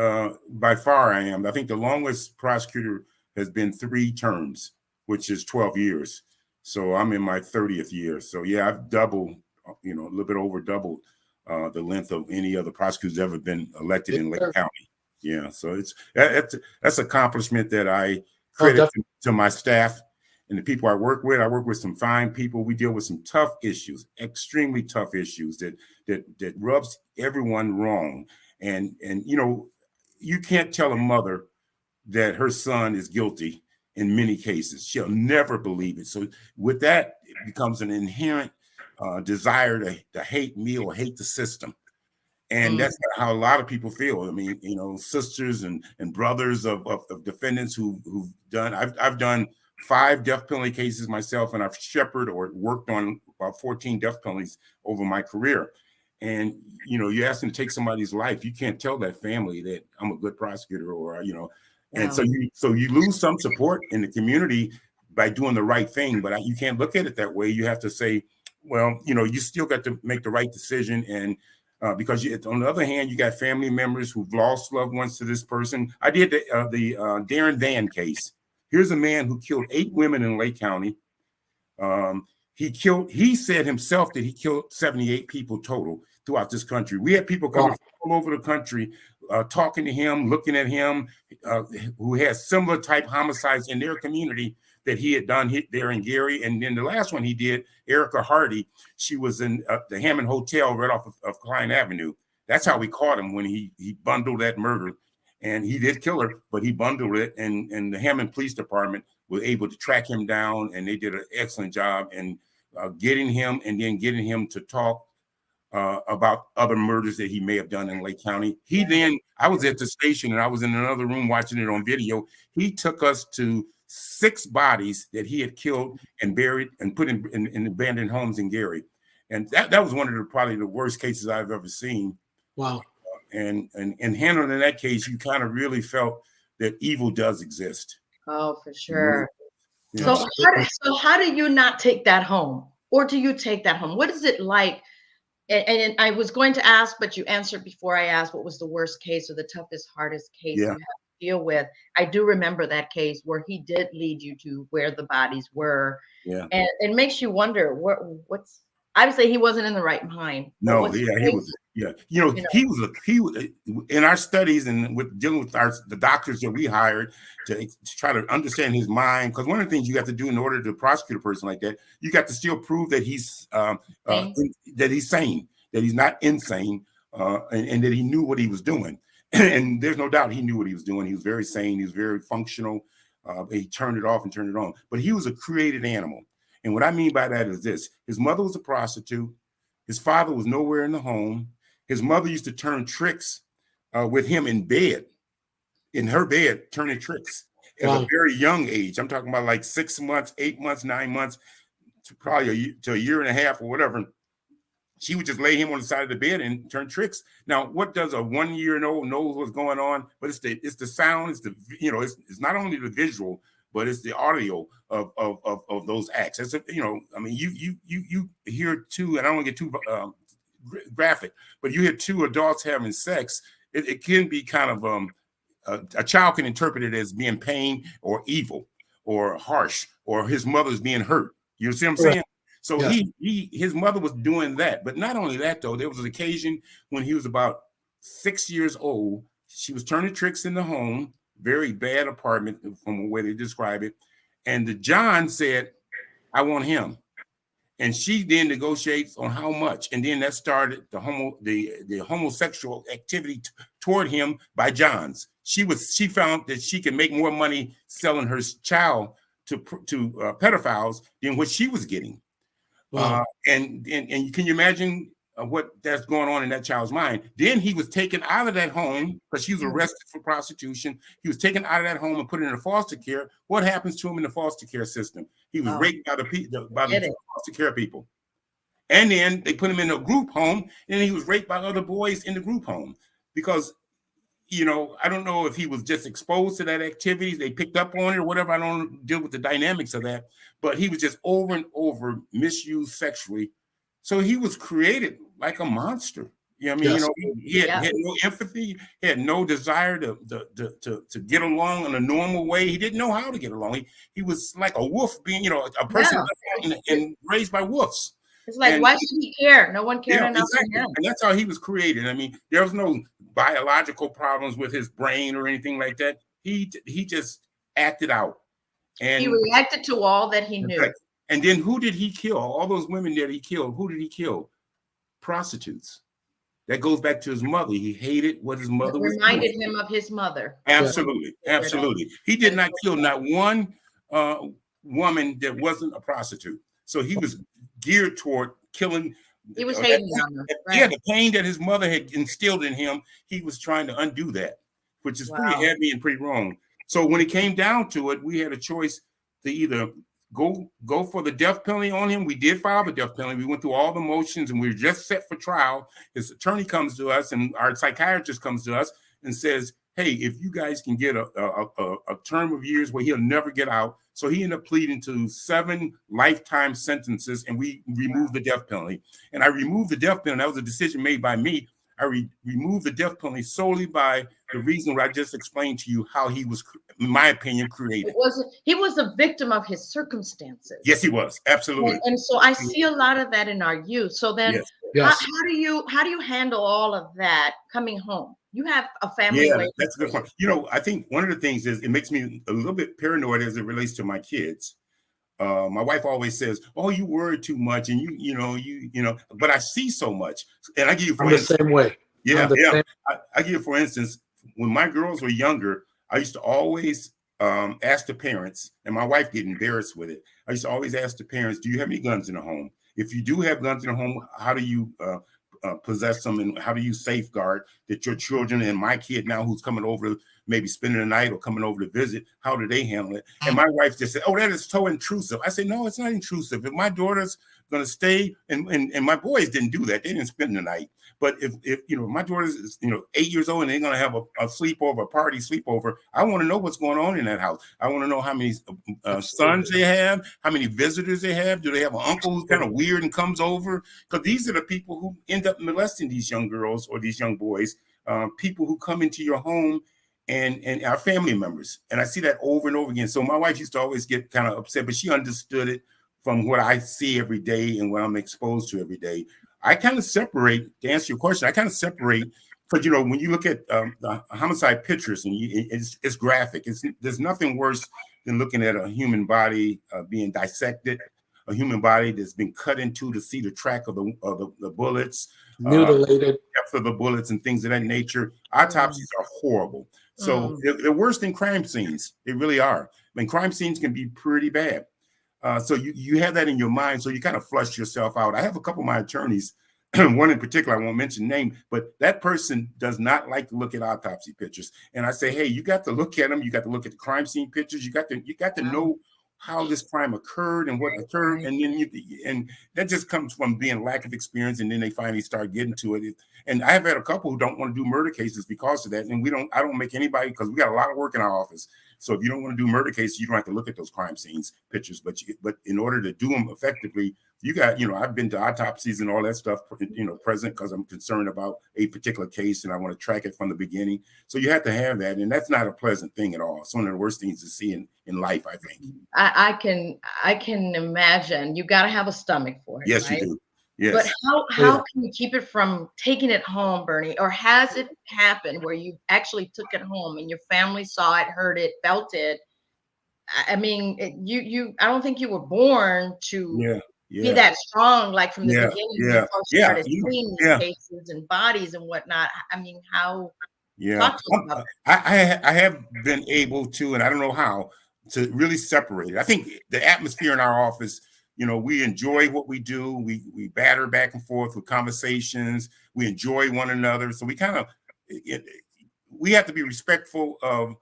by far I am. I think the longest prosecutor has been 3 terms, which is 12 years. So I'm in my 30th year. So yeah, I've doubled, a little bit over doubled the length of any other prosecutor's ever been elected in Lake County. Yeah, so that's accomplishment that I credit to my staff and the people I work with. I work with some fine people. We deal with some tough issues, extremely tough issues that rubs everyone wrong. And you can't tell a mother that her son is guilty in many cases. She'll never believe it. So with that, it becomes an inherent desire to hate me or hate the system. And that's how a lot of people feel. I mean, sisters and brothers of defendants who've done. I've done 5 death penalty cases myself, and I've shepherded or worked on about 14 death penalties over my career. And you ask them to take somebody's life, you can't tell that family that I'm a good prosecutor, or And so you lose some support in the community by doing the right thing. But you can't look at it that way. You have to say, well, you still got to make the right decision. And because on the other hand, you got family members who've lost loved ones to this person. I did the Darren Van case. Here's a man who killed 8 women in Lake County. He said himself that he killed 78 people total throughout this country. We had people coming from all over the country talking to him, looking at him, who had similar type homicides in their community that he had done there in Gary. And then the last one he did, Erica Hardy, she was in the Hammond Hotel right off of Klein Avenue. That's how we caught him, when he bundled that murder. And he did kill her, but he bundled it. And the Hammond Police Department were able to track him down, and they did an excellent job in getting him to talk about other murders that he may have done in Lake County. I was at the station, and I was in another room watching it on video. He took us to 6 bodies that he had killed and buried and put in abandoned homes in Gary. And that was one of probably the worst cases I've ever seen. Wow. And handling that case, you kind of really felt that evil does exist. Oh, for sure. Yeah. So how do you not take that home? Or do you take that home? What is it like? And I was going to ask, but you answered before I asked, what was the worst case or the toughest, hardest case you had to deal with? I do remember that case where he did lead you to where the bodies were. Yeah. And it makes you wonder what's, obviously he wasn't in the right mind. No, he was. Yeah, he was in our studies and with dealing with the doctors that we hired to try to understand his mind. Because one of the things you got to do in order to prosecute a person like that, you got to still prove that he's sane, that he's not insane, and that he knew what he was doing. And there's no doubt he knew what he was doing. He was very sane. He was very functional. He turned it off and turned it on. But he was a created animal. And what I mean by that is this. His mother was a prostitute. His father was nowhere in the home. His mother used to turn tricks with him in bed, in her bed, turning tricks at a very young age. I'm talking about like 6 months, 8 months, 9 months, to probably a year and a half or whatever. She would just lay him on the side of the bed and turn tricks. Now, what does a 1-year-old know what's going on? But it's the sound, it's the, you know, it's not only the visual, but it's the audio of those acts. It's a, you know, I mean, you hear two, and I don't want to get too graphic, but you hear two adults having sex. It can be kind of a child can interpret it as being pain or evil or harsh, or his mother's being hurt. You see what I'm saying? So his mother was doing that. But not only that, though, there was an occasion when he was about 6 years old. She was turning tricks in the home, very bad apartment from the way they describe it. And the John said, I want him. And she then negotiates on how much. And then that started the homosexual activity toward him by Johns. She found that she could make more money selling her child to pedophiles than what she was getting. Wow. And can you imagine what that's going on in that child's mind? Then he was taken out of that home because she was arrested for prostitution. He was taken out of that home and put in a foster care. What happens to him in the foster care system? He was raped by the foster care people. And then they put him in a group home, and he was raped by other boys in the group home because, you know, I don't know if he was just exposed to that activities, they picked up on it or whatever. I don't deal with the dynamics of that, but he was just over and over misused sexually. So he was created like a monster. You know what I mean? Yes. You know, he had no empathy, he had no desire to get along in a normal way. He didn't know how to get along. He was like a wolf being, you know, a person and raised by wolves. It's like, why should he care? No one cared enough for him. And that's how he was created. I mean, there was no biological problems with his brain or anything like that. He just acted out. And he reacted to all that he knew. And then who did he kill? All those women that he killed, who did he kill? Prostitutes. That goes back to his mother. He hated what his mother was doing. Reminded him of his mother. Absolutely. Absolutely. He did not kill not one woman that wasn't a prostitute. So he was geared toward killing. He was hating on her. Right? Yeah, the pain that his mother had instilled in him, he was trying to undo that, which is pretty heavy and pretty wrong. So when it came down to it, we had a choice to either go for the death penalty on him. We did file the death penalty. We went through all the motions, and we were just set for trial. His attorney comes to us, and our psychiatrist comes to us and says, hey, if you guys can get a term of years where he'll never get out. So he ended up pleading to 7 lifetime sentences, and we removed the death penalty. And I removed the death penalty. That was a decision made by me. I removed the death penalty solely by the reason what I just explained to you, how he was, in my opinion, created. He was a victim of his circumstances. Yes, he was. Absolutely. And so I see a lot of that in our youth. So then how do you handle all of that coming home? You have a family. Yeah, that's a good point. You know, I think one of the things is it makes me a little bit paranoid as it relates to my kids. My wife always says, "Oh, you worry too much," and you know. But I see so much, and I give you for instance, the same way. Yeah. I give you for instance, when my girls were younger, I used to always ask the parents, and my wife get embarrassed with it. I used to always ask the parents, "Do you have any guns in the home? If you do have guns in the home, how do you possess them, and how do you safeguard that your children and my kid now who's coming over, maybe spending the night or coming over to visit, how do they handle it?" And my wife just said, "Oh, that is so intrusive." I said, "No, it's not intrusive. If my daughter's going to stay," and my boys didn't do that. They didn't spend the night. But if you know, my daughter's 8 years old and they're going to have a sleepover, a party sleepover, I want to know what's going on in that house. I want to know how many sons they have, how many visitors they have. Do they have an uncle who's kind of weird and comes over? Because these are the people who end up molesting these young girls or these young boys, people who come into your home and our family members. And I see that over and over again. So my wife used to always get kind of upset, but she understood it from what I see every day and what I'm exposed to every day. I kind of separate, to answer your question, I kind of separate, because, you know, when you look at the homicide pictures, and it's graphic. There's nothing worse than looking at a human body being dissected, a human body that's been cut into to see the track of the bullets, Mutilated. depth of the bullets and things of that nature. Autopsies are horrible. So they're worse than crime scenes. They really are. I mean, crime scenes can be pretty bad. So you have that in your mind. So you kind of flush yourself out. I have a couple of my attorneys, one in particular, I won't mention name, but that person does not like to look at autopsy pictures. And I say, hey, you got to look at them. You got to look at the crime scene pictures. You got to know how this crime occurred and what occurred. And then and that just comes from being lack of experience. And then they finally start getting to it. And I have had a couple who don't want to do murder cases because of that. And I don't make anybody, because we got a lot of work in our office. So if you don't want to do murder cases, you don't have to look at those crime scenes pictures. But in order to do them effectively, you got, I've been to autopsies and all that stuff, present, because I'm concerned about a particular case and I want to track it from the beginning. So you have to have that. And that's not a pleasant thing at all. It's one of the worst things to see in life, I think. I can imagine. You got to have a stomach for it. Yes, right? you do. Yes. But how can you keep it from taking it home, Bernie? Or has it happened where you actually took it home and your family saw it, heard it, felt it? I mean, I don't think you were born to be that strong, like from the beginning when you first started seeing these cases and bodies and whatnot. I mean, how? Talk to us about that. I have been able to, and I don't know how, to really separate it. I think the atmosphere in our office, we enjoy what we do. We batter back and forth with conversations. We enjoy one another. So we have to be respectful of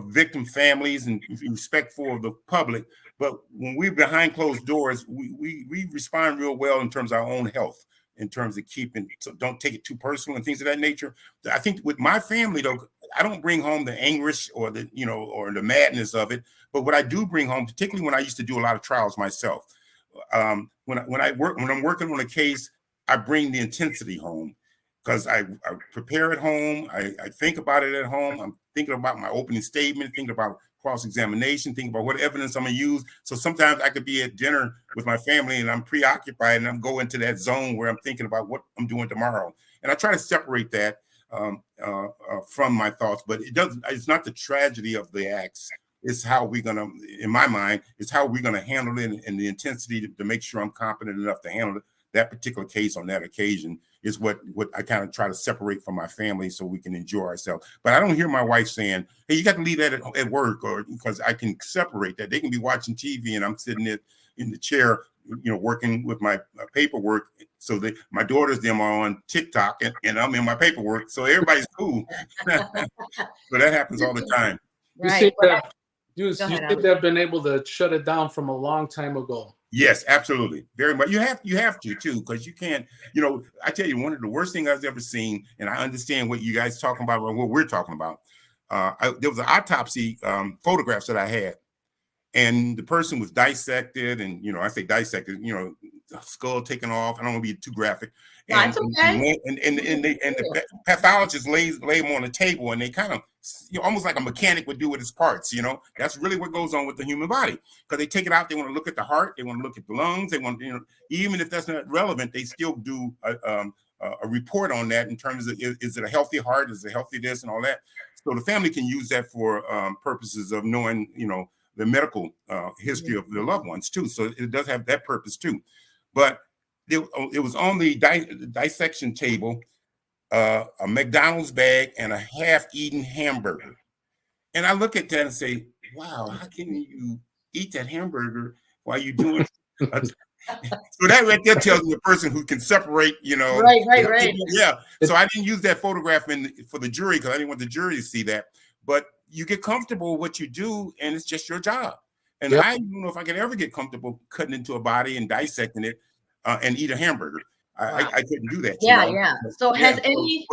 victim families and respectful of the public. But when we're behind closed doors, we respond real well in terms of our own health, in terms of so don't take it too personal and things of that nature. I think with my family, though, I don't bring home the anguish or or the madness of it. But what I do bring home, particularly when I used to do a lot of trials myself, when I'm working on a case, I bring the intensity home, because I prepare at home. I think about it at home. I'm thinking about my opening statement, thinking about cross-examination, thinking about what evidence I'm going to use. So sometimes I could be at dinner with my family and I'm preoccupied and I'm going into that zone where I'm thinking about what I'm doing tomorrow. And I try to separate that from my thoughts, but it's not the tragedy of the acts. It's how we're going to, in my mind, it's how we're going to handle it, and the intensity to make sure I'm competent enough to handle that particular case on that occasion is what I kind of try to separate from my family so we can enjoy ourselves. But I don't hear my wife saying, hey, you got to leave that at work, or because I can separate that. They can be watching TV and I'm sitting in the chair, working with my paperwork. So that my daughters, them are on TikTok and I'm in my paperwork. So everybody's cool. So that happens all the time. Right. You seem to have been able to shut it down from a long time ago. Yes, absolutely. Very much. You have to too, because you can't, I tell you, one of the worst things I've ever seen, and I understand what you guys talking about or what we're talking about. There was an autopsy photographs that I had, and the person was dissected, and I say dissected, skull taken off. I don't want to be too graphic. And, That's okay. And the pathologist lay them on the table, and they kind of, almost like a mechanic would do with his parts. That's really what goes on with the human body, because they take it out. They want to look at the heart. They want to look at the lungs. They want, even if that's not relevant, they still do a report on that in terms of, is it a healthy heart? Is it healthy this and all that? So the family can use that for purposes of knowing, the medical history of their loved ones too. So it does have that purpose too. But it was on the dissection table, a McDonald's bag and a half-eaten hamburger. And I look at that and say, wow, how can you eat that hamburger while you're doing so that right there tells me a person who can separate, Right. Yeah. So I didn't use that photograph for the jury, because I didn't want the jury to see that. But you get comfortable with what you do, and it's just your job. And I don't know if I could ever get comfortable cutting into a body and dissecting it and eat a hamburger. I couldn't do that. Yeah. So has in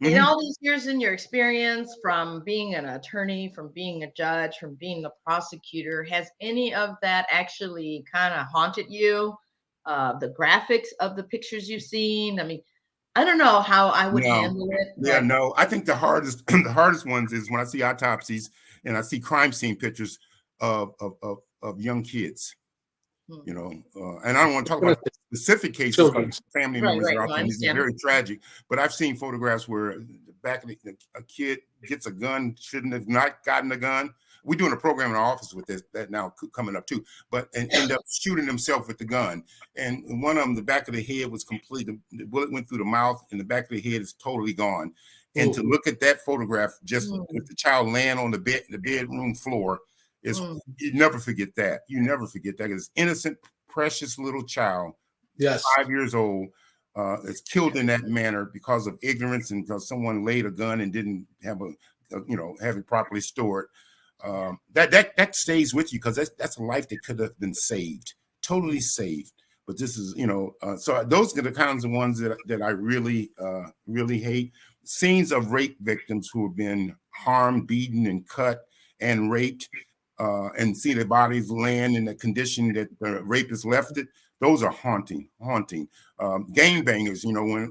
Mhm. all these years in your experience, from being an attorney, from being a judge, from being a prosecutor, has any of that actually kind of haunted you? The graphics of the pictures you've seen? I mean, I don't know how I would handle it. Yeah, no. I think the hardest ones is when I see autopsies and I see crime scene pictures of young kids. And I don't want to talk about specific cases, family members are out there. It's very tragic. But I've seen photographs where a kid gets a gun, shouldn't have not gotten a gun, we're doing a program in our office with this that now coming up too, but and end up shooting himself with the gun. And one of them, the back of the head was complete. The bullet went through the mouth, and the back of the head is totally gone. And to look at that photograph, just with the child laying on the bedroom floor, is you never forget that. You never forget that. It's innocent, precious little child, 5 years old, is killed in that manner because of ignorance and because someone laid a gun and didn't have have it properly stored. That stays with you because that's a life that could have been saved, totally saved. But this is, so those are the kinds of ones that I really, really hate. Scenes of rape victims who have been harmed, beaten, and cut and raped, and see their bodies laying in the condition that the rapist left it. Those are haunting. Gangbangers, when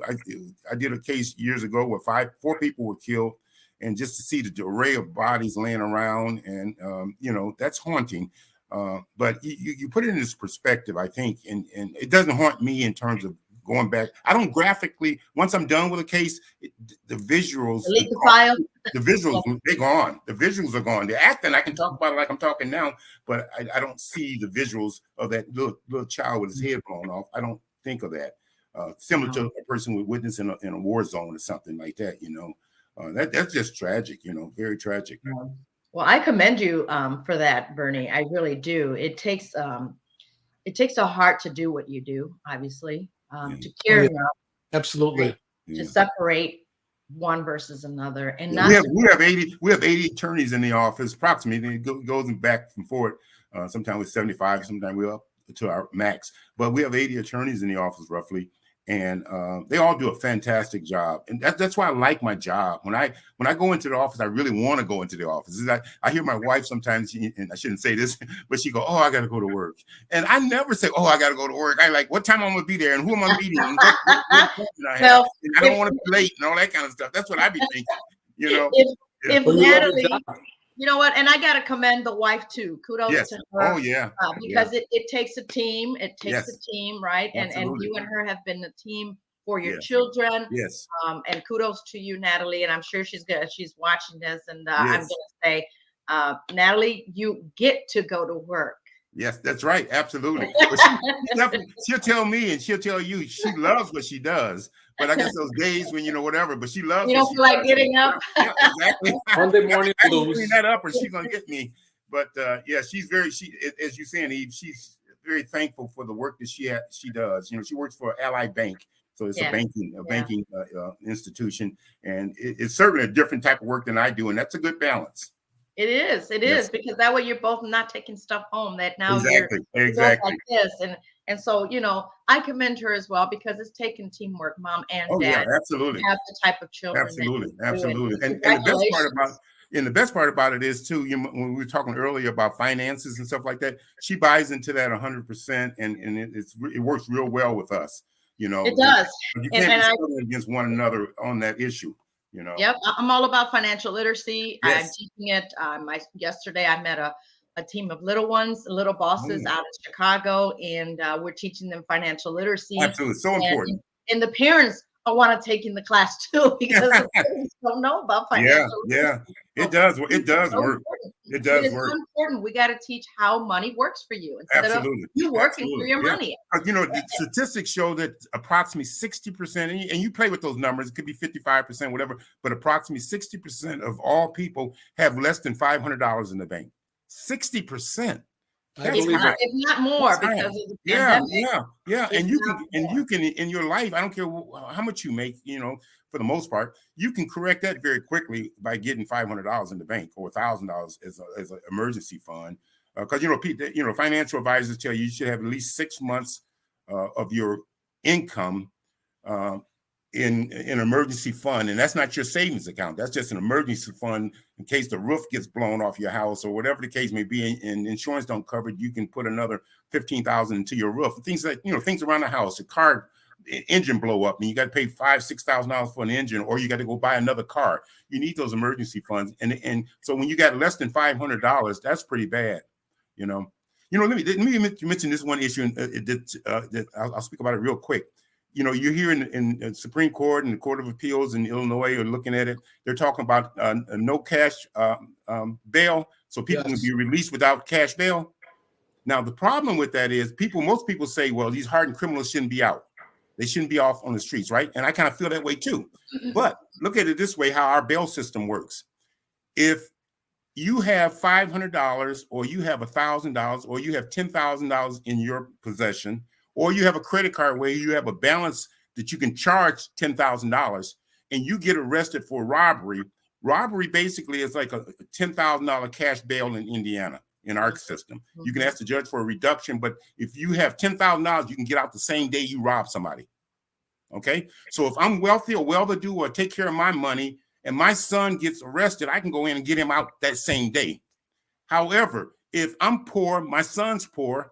I did a case years ago where 4 people were killed, and just to see the array of bodies laying around, and that's haunting. But you put it in this perspective, I think, and it doesn't haunt me in terms of going back. I don't graphically, once I'm done with a case, the visuals, the visuals, they're gone. The visuals are gone. The acting, I can talk about it like I'm talking now, but I don't see the visuals of that little child with his head blown off. I don't think of that. Similar to a person with witness in a war zone or something like that, that's just tragic, very tragic. Well, I commend you for that, Bernie. I really do. It takes a heart to do what you do, obviously, to care enough. Absolutely. To separate one versus another, and not we have 80 attorneys in the office, approximately. It goes back and forth. Sometimes we're 75, sometimes we're up to our max. But we have 80 attorneys in the office, roughly. And they all do a fantastic job, and that's why I like my job. When I go into the office, I really want to go into the office. I hear my wife sometimes, and I shouldn't say this, but she go, "Oh, I got to go to work," and I never say, "Oh, I got to go to work." I like, what time I'm going to be there, and who am I meeting, and what I have. And I don't want to be late and all that kind of stuff. That's what I be thinking, If Natalie, you know what? And I got to commend the wife too. Kudos to her. Oh yeah. Because it takes a team. It takes a team, right? And you and her have been a team for your children. Yes. And kudos to you, Natalie. And I'm sure she's watching this. And I'm going to say, Natalie, you get to go to work. Yes, that's right. Absolutely. She'll tell me, and she'll tell you she loves what she does. But I guess those days when whatever, but she loves. You don't feel like getting up. Yeah, exactly. Monday morning I can clean that up, or she's gonna get me. But she's as you're saying, Eve, she's very thankful for the work that she does. She works for Allied Bank, so it's a banking institution, and it's certainly a different type of work than I do, and that's a good balance. It is, because that way you're both not taking stuff home that now you're like this. And so, I commend her as well, because it's taking teamwork, mom and dad. Yeah, absolutely. To have the type of children. Absolutely. And the best part about it is too, when we were talking earlier about finances and stuff like that, she buys into that 100%, and it works real well with us. It does. You can't be against one another on that issue. Yep, I'm all about financial literacy. Yes. I'm teaching it. Yesterday I met a team of little bosses out of Chicago, and we're teaching them financial literacy. Absolutely, so important. And the parents want to take in the class too, because the parents don't know about financial literacy. It does work. It does work. It's so important. We got to teach how money works for you instead of you working for your money. The statistics show that approximately 60%, and you play with those numbers, it could be 55%, whatever, but approximately 60% of all people have less than $500 in the bank. 60%. If not more, because of the pandemic. Yeah. And you can in your life, I don't care how much you make, for the most part, you can correct that very quickly by getting $500 in the bank or $1,000 as an emergency fund. Because financial advisors tell you should have at least 6 months of your income in an emergency fund, and that's not your savings account. That's just an emergency fund in case the roof gets blown off your house or whatever the case may be, and insurance don't cover it. You can put another $15,000 into your roof. Things like things around the house, a car engine blow up, and you got to pay $5,000-$6,000 for an engine, or you got to go buy another car. You need those emergency funds, and so when you got less than $500, that's pretty bad. Let me mention this one issue, and I'll speak about it real quick. You're here in the Supreme Court and the Court of Appeals in Illinois are looking at it. They're talking about no cash bail so people can be released without cash bail. Now, the problem with that is most people say, well, these hardened criminals shouldn't be out. They shouldn't be off on the streets, right? And I kind of feel that way too. But look at it this way, how our bail system works. If you have $500 or you have $1,000 or you have $10,000 in your possession, or you have a credit card where you have a balance that you can charge $10,000 and you get arrested for robbery. Robbery basically is like a $10,000 cash bail in Indiana in our system. You can ask the judge for a reduction, but if you have $10,000, you can get out the same day you rob somebody. Okay, so if I'm wealthy or well-to-do or take care of my money and my son gets arrested, I can go in and get him out that same day. However, if I'm poor, my son's poor,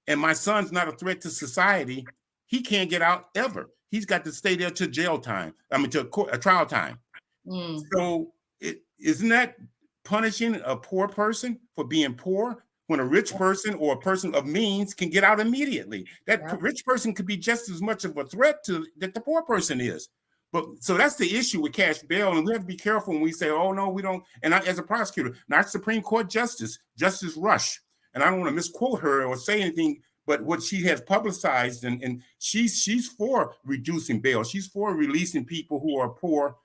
and my son's not a threat to society, he can't get out ever. He's got to stay there to jail time. I mean, to a trial time. So isn't that punishing a poor person for being poor when a rich person or a person of means can get out immediately? That rich person could be just as much of a threat to that the poor person is. But so that's the issue with cash bail, and we have to be careful when we say, "Oh no, we don't." And as a prosecutor, not Supreme Court Justice Rush, and I don't want to misquote her or say anything, but what she has publicized, and she's for reducing bail. She's for releasing people who are poor,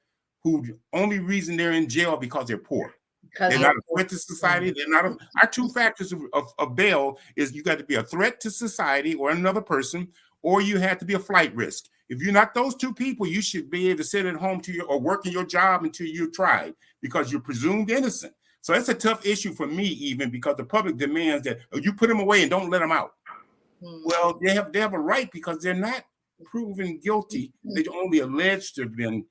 who only reason they're in jail because they're poor. They're not a threat to society. They're not. Our two factors of bail is you got to be a threat to society or another person, or you have to be a flight risk. If you're not those two people, you should be able to sit at home or work in your job until you're tried because you're presumed innocent. So that's a tough issue for me, even because the public demands that you put them away and don't let them out. Well, they have a right because they're not proven guilty. They're only alleged to have been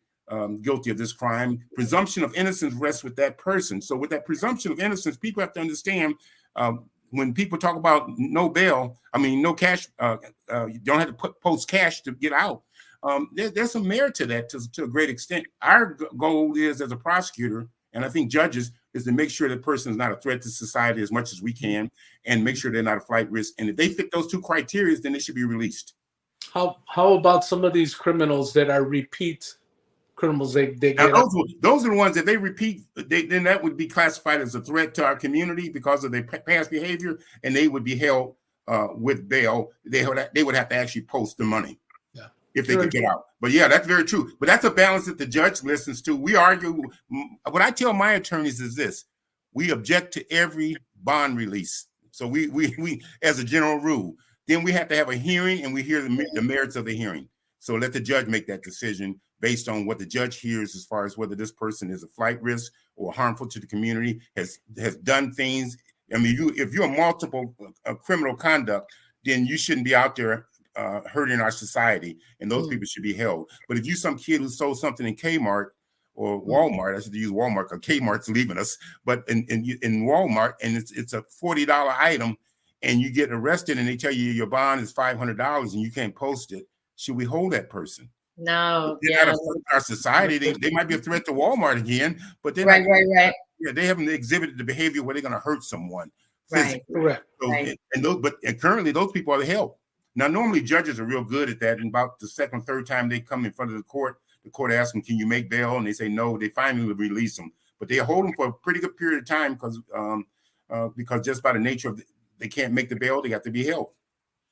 guilty of this crime. Presumption of innocence rests with that person. So with that presumption of innocence, people have to understand when people talk about no bail, I mean, no cash, you don't have to post cash to get out. There's some merit to that to a great extent. Our goal is as a prosecutor, and I think judges, is to make sure that person is not a threat to society as much as we can and make sure they're not a flight risk. And if they fit those two criteria, then they should be released. How about some of these criminals that are repeat criminals? They get those are the ones that they repeat. Then that would be classified as a threat to our community because of their past behavior, and they would be held with bail. They would have to actually post the money if they could get out. But yeah, that's very true. But that's a balance that the judge listens to. We argue. What I tell my attorneys is this: we object to every bond release. So we as a general rule. Then we have to have a hearing, and we hear the merits of the hearing. So let the judge make that decision based on what the judge hears as far as whether this person is a flight risk or harmful to the community, has done things. I mean, if you're multiple criminal conduct, then you shouldn't be out there hurting our society, and those people should be held. But if you're some kid who sold something in Kmart or Walmart, I should use Walmart because Kmart's leaving us, but in Walmart, and it's a $40 item, and you get arrested and they tell you your bond is $500 and you can't post it, should we hold that person? No. They're not a threat to our society. They might be a threat to Walmart again, but they're right. Yeah, they haven't exhibited the behavior where they're going to hurt someone. Right. Correct. So, and currently those people are held. Now, normally judges are real good at that. And about the second, third time they come in front of the court asks them, "Can you make bail?" And they say no. They finally release them, but they hold them for a pretty good period of time because just by the nature of they can't make the bail, they have to be held.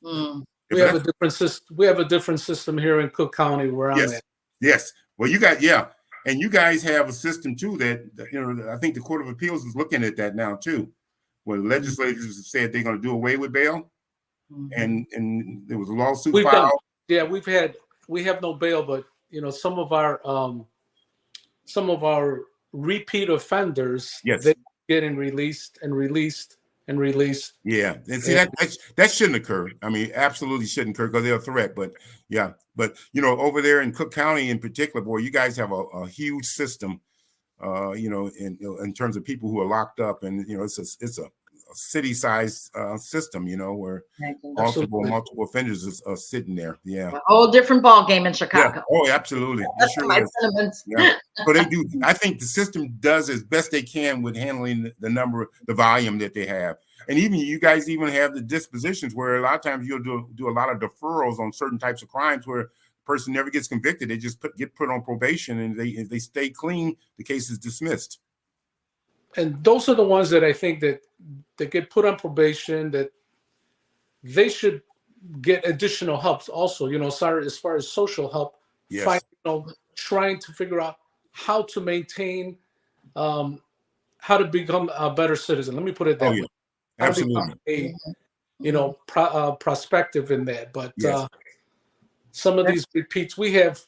We have a different system. We have a different system here in Cook County where I'm at. Yes. Well, you guys have a system too that I think the Court of Appeals is looking at that now too, where the legislators have said they're going to do away with bail, and there was a lawsuit filed. We have no bail, but some of our repeat offenders, they're getting released. Yeah, and see that shouldn't occur. I mean, absolutely shouldn't occur because they're a threat. But over there in Cook County in particular, boy, you guys have a huge system. In terms of people who are locked up, and it's a city-sized system, where multiple offenders are sitting there. Yeah, a whole different ball game in Chicago. Yeah. Oh, absolutely. That's my sentiments. Yeah. So they do. I think the system does as best they can with handling the volume that they have, and even you guys even have the dispositions where a lot of times you'll do a lot of deferrals on certain types of crimes where the person never gets convicted. They just get put on probation, and if they stay clean, the case is dismissed. and those are the ones that I think that get put on probation, that they should get additional help also, sorry, as far as social help, Yes. trying to figure out how to maintain, how to become a better citizen. Let me put it Oh that yeah, way. How to become absolutely. prospective in that. But Yes. some of these repeats, we have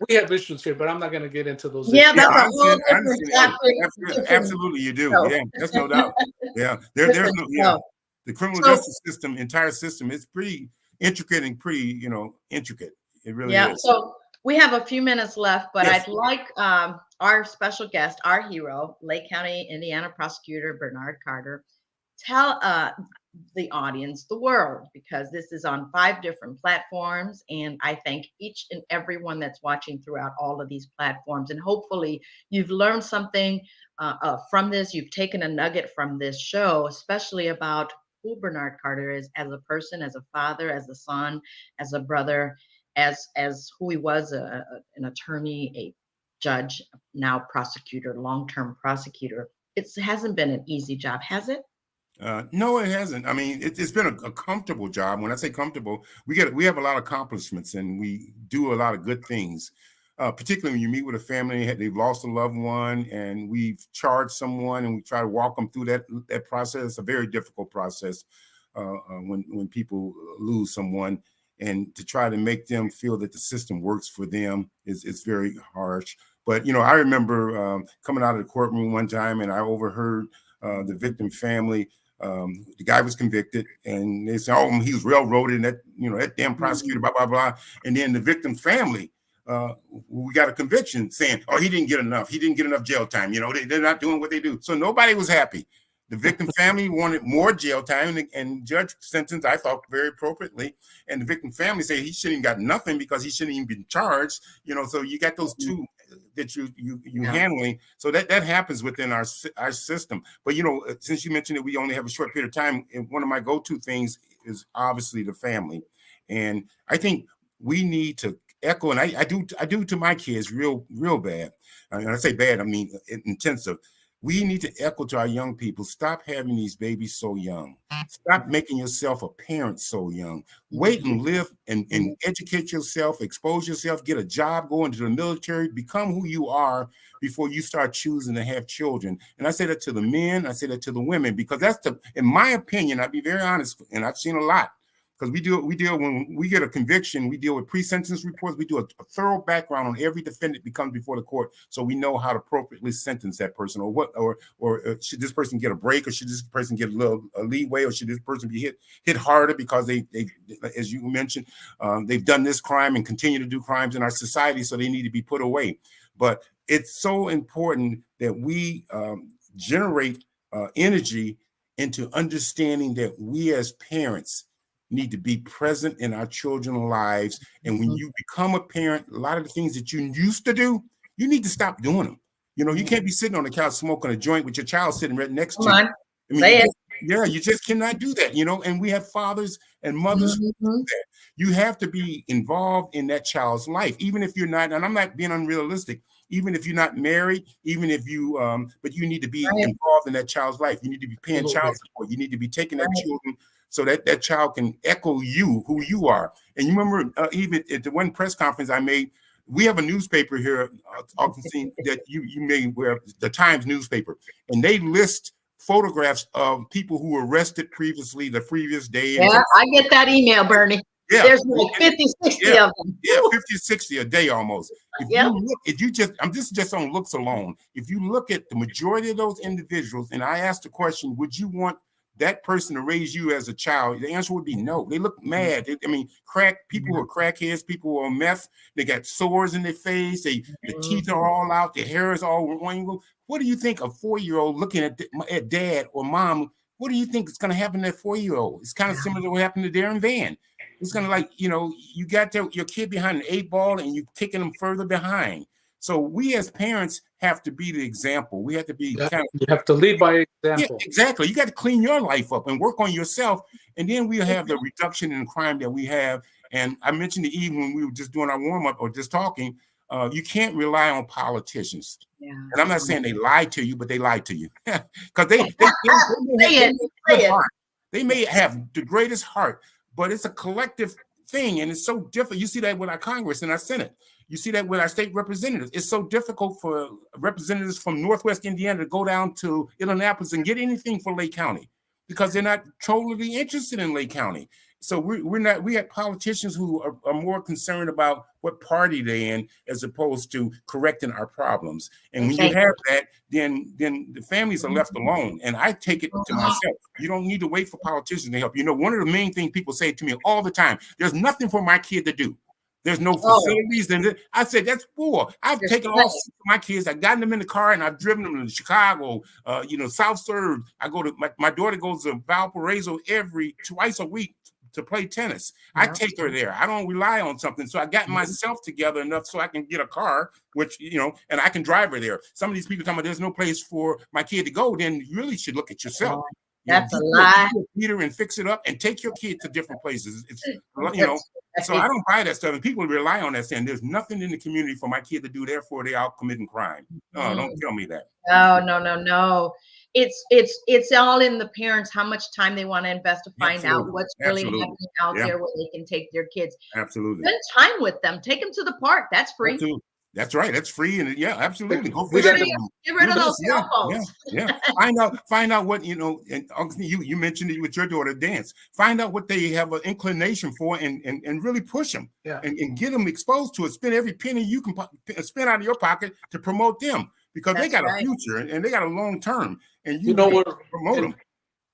issues here, but I'm not going to get into those Yeah, issues. that's I a whole understand. I different understand. topic. Absolutely, you do. So, Yeah, that's no doubt. Yeah, there's different no. Yeah, show. the criminal So, justice system, entire system, is pretty intricate and pretty, intricate. It really yeah. is. So we have a few minutes left, but Yes. I'd like our special guest, our hero, Lake County Indiana Prosecutor Bernard Carter, tell the audience, the world, because this is on 5 different platforms, and I thank each and every one that's watching throughout all of these platforms, and hopefully you've learned something from this. You've taken a nugget from this show, especially about who Bernard Carter is as a person, as a father, as a son, as a brother, as who he was, an attorney, a judge, now prosecutor, long-term prosecutor. It hasn't been an easy job, has it? No, it hasn't. I mean, it's been a comfortable job. When I say comfortable, we have a lot of accomplishments and we do a lot of good things. Particularly when you meet with a family, they've lost a loved one, and we've charged someone, and we try to walk them through that process. It's a very difficult process when people lose someone, and to try to make them feel that the system works for them is very harsh. But I remember coming out of the courtroom one time, and I overheard the victim family. The guy was convicted, and they said, "Oh, he was railroaded, and that damn prosecutor, blah blah blah." And then the victim family, we got a conviction saying, "Oh, he didn't get enough. He didn't get enough jail time. They're not doing what they do." So nobody was happy. The victim family wanted more jail time, and judge sentenced, I thought, very appropriately. And the victim family said he shouldn't have got nothing because he shouldn't even been charged. So you got those two that you handling. So that happens within our system. But since you mentioned that we only have a short period of time, and one of my go-to things is obviously the family. And I think we need to echo, and I do to my kids real bad. And I say bad, I mean intensive. We need to echo to our young people: stop having these babies so young. Stop making yourself a parent so young. Wait and live and educate yourself, expose yourself, get a job, go into the military, become who you are before you start choosing to have children. And I say that to the men, I say that to the women, because in my opinion, I'll be very honest, and I've seen a lot. Because we deal when we get a conviction, we deal with pre-sentence reports. We do a thorough background on every defendant that comes before the court, so we know how to appropriately sentence that person, or should this person get a break, or should this person get a leeway, or should this person be hit harder because they as you mentioned, they've done this crime and continue to do crimes in our society, so they need to be put away. But it's so important that we generate energy into understanding that we as parents need to be present in our children's lives. And when you become a parent, a lot of the things that you used to do, you need to stop doing them. You can't be sitting on the couch smoking a joint with your child sitting right next to you. I mean, you just cannot do that, and we have fathers and mothers who do that. You have to be involved in that child's life, even if you're not, and I'm not being unrealistic, even if you're not married, even if you, but you need to be involved in that child's life. You need to be paying child support. You need to be taking that children so that child can echo you, who you are. And you remember, even at the one press conference I made, we have a newspaper here, that you may wear, the Times newspaper, and they list photographs of people who were arrested previously the previous day. Yeah, I get that email, Bernie. Yeah. There's like 50, 60 of them. Yeah, 50, 60 a day almost. This is just on looks alone. If you look at the majority of those individuals, and I asked the question, would you want that person to raise you as a child? The answer would be no. They look mad. People who are crackheads, people who are meth, they got sores in their face, the teeth are all out, their hair is all wrinkled. What do you think a 4-year-old looking at dad or mom, what do you think is going to happen to that 4-year-old? It's kind of similar to what happened to Darren Van. It's kind of like, you got your kid behind an 8 ball and you're kicking them further behind. So we as parents have to be the example. We have to be you have to lead by example. Yeah, exactly. You got to clean your life up and work on yourself. And then we'll have the reduction in crime that we have. And I mentioned to E.V.E. when we were just doing our warm-up or just talking, you can't rely on politicians. Yeah. And I'm not saying they lied to you, but they lied to you because they Say it. They may have the greatest heart, but it's a collective thing, and it's so different. You see that with our Congress and our Senate. You see that with our state representatives. It's so difficult for representatives from Northwest Indiana to go down to Indianapolis and get anything for Lake County because they're not totally interested in Lake County. So we're not. We have politicians who are more concerned about what party they're in as opposed to correcting our problems. And when you have that, then the families are left alone. And I take it to myself. You don't need to wait for politicians to help. You know, one of the main things people say to me all the time: "There's nothing for my kid to do. There's no facilities." And I said, "That's bull. I've taken all 6 of my kids. I've gotten them in the car and I've driven them to Chicago, South Surf. I go to my daughter goes to Valparaiso twice a week to play tennis. I take her there. I don't rely on something. So I got myself together enough so I can get a car, which, and I can drive her there. Some of these people tell me there's no place for my kid to go. Then you really should look at yourself. That's a lie. Peter and fix it up and take your kid to different places. It's, so I don't buy that stuff. And people rely on that saying there's nothing in the community for my kid to do. Therefore, they out committing crime. No, don't tell me that. No. It's all in the parents, how much time they want to invest to find out what's really happening out there where they can take their kids. Absolutely. Spend time with them. Take them to the park. That's free. Absolutely. That's right. That's free. And absolutely. Go get rid of those cell phones. Yeah. Find out what, and you mentioned it with your daughter, dance. Find out what they have an inclination for and really push them and get them exposed to it. Spend every penny you can spend out of your pocket to promote them because they got a future and they got a long term. And you know what? Promote them.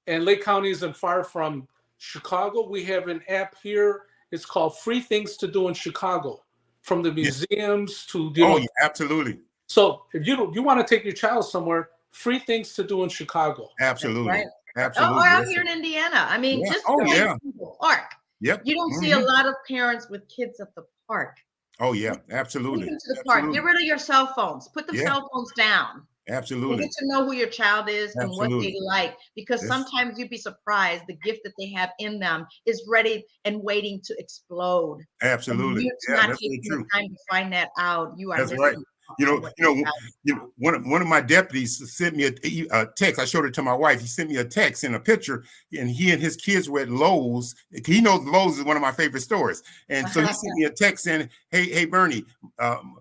And Lake County isn't far from Chicago. We have an app here. It's called Free Things to Do in Chicago. From the museums to absolutely. So if you want to take your child somewhere, free things to do in Chicago. Absolutely, absolutely. Or out here in Indiana. I mean, just the park. Yep. You don't see a lot of parents with kids at the park. Oh yeah, absolutely. Take them to the park. Get rid of your cell phones. Put the cell phones down. Absolutely. You get to know who your child is and what they like, because sometimes you'd be surprised the gift that they have in them is ready and waiting to explode. Absolutely. That's true. Time to find that out. You are. That's right. One of my deputies sent me a text. I showed it to my wife. He sent me a text and a picture, and he and his kids were at Lowe's. He knows Lowe's is one of my favorite stores, and so he sent me a text saying, "Hey, Bernie,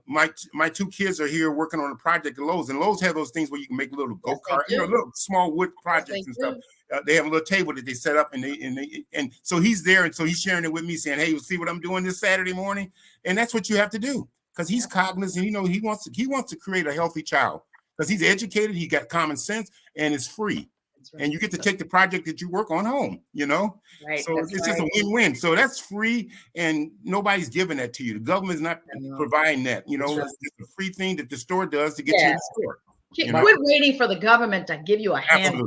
my 2 kids are here working on a project at Lowe's, and Lowe's have those things where you can make little go-kart, little small wood projects and stuff. They have a little table that they set up, and so he's there, and so he's sharing it with me, saying, "Hey, you see what I'm doing this Saturday morning?" And that's what you have to do. Because he's cognizant, he wants to create a healthy child. Because he's educated, he got common sense, and it's free. Right. And you get to take the project that you work on home. Right. So it's just a win-win. So that's free, and nobody's giving that to you. The government's not providing that. It's just a free thing that the store does to get you in the store. Quit waiting for the government to give you a handout.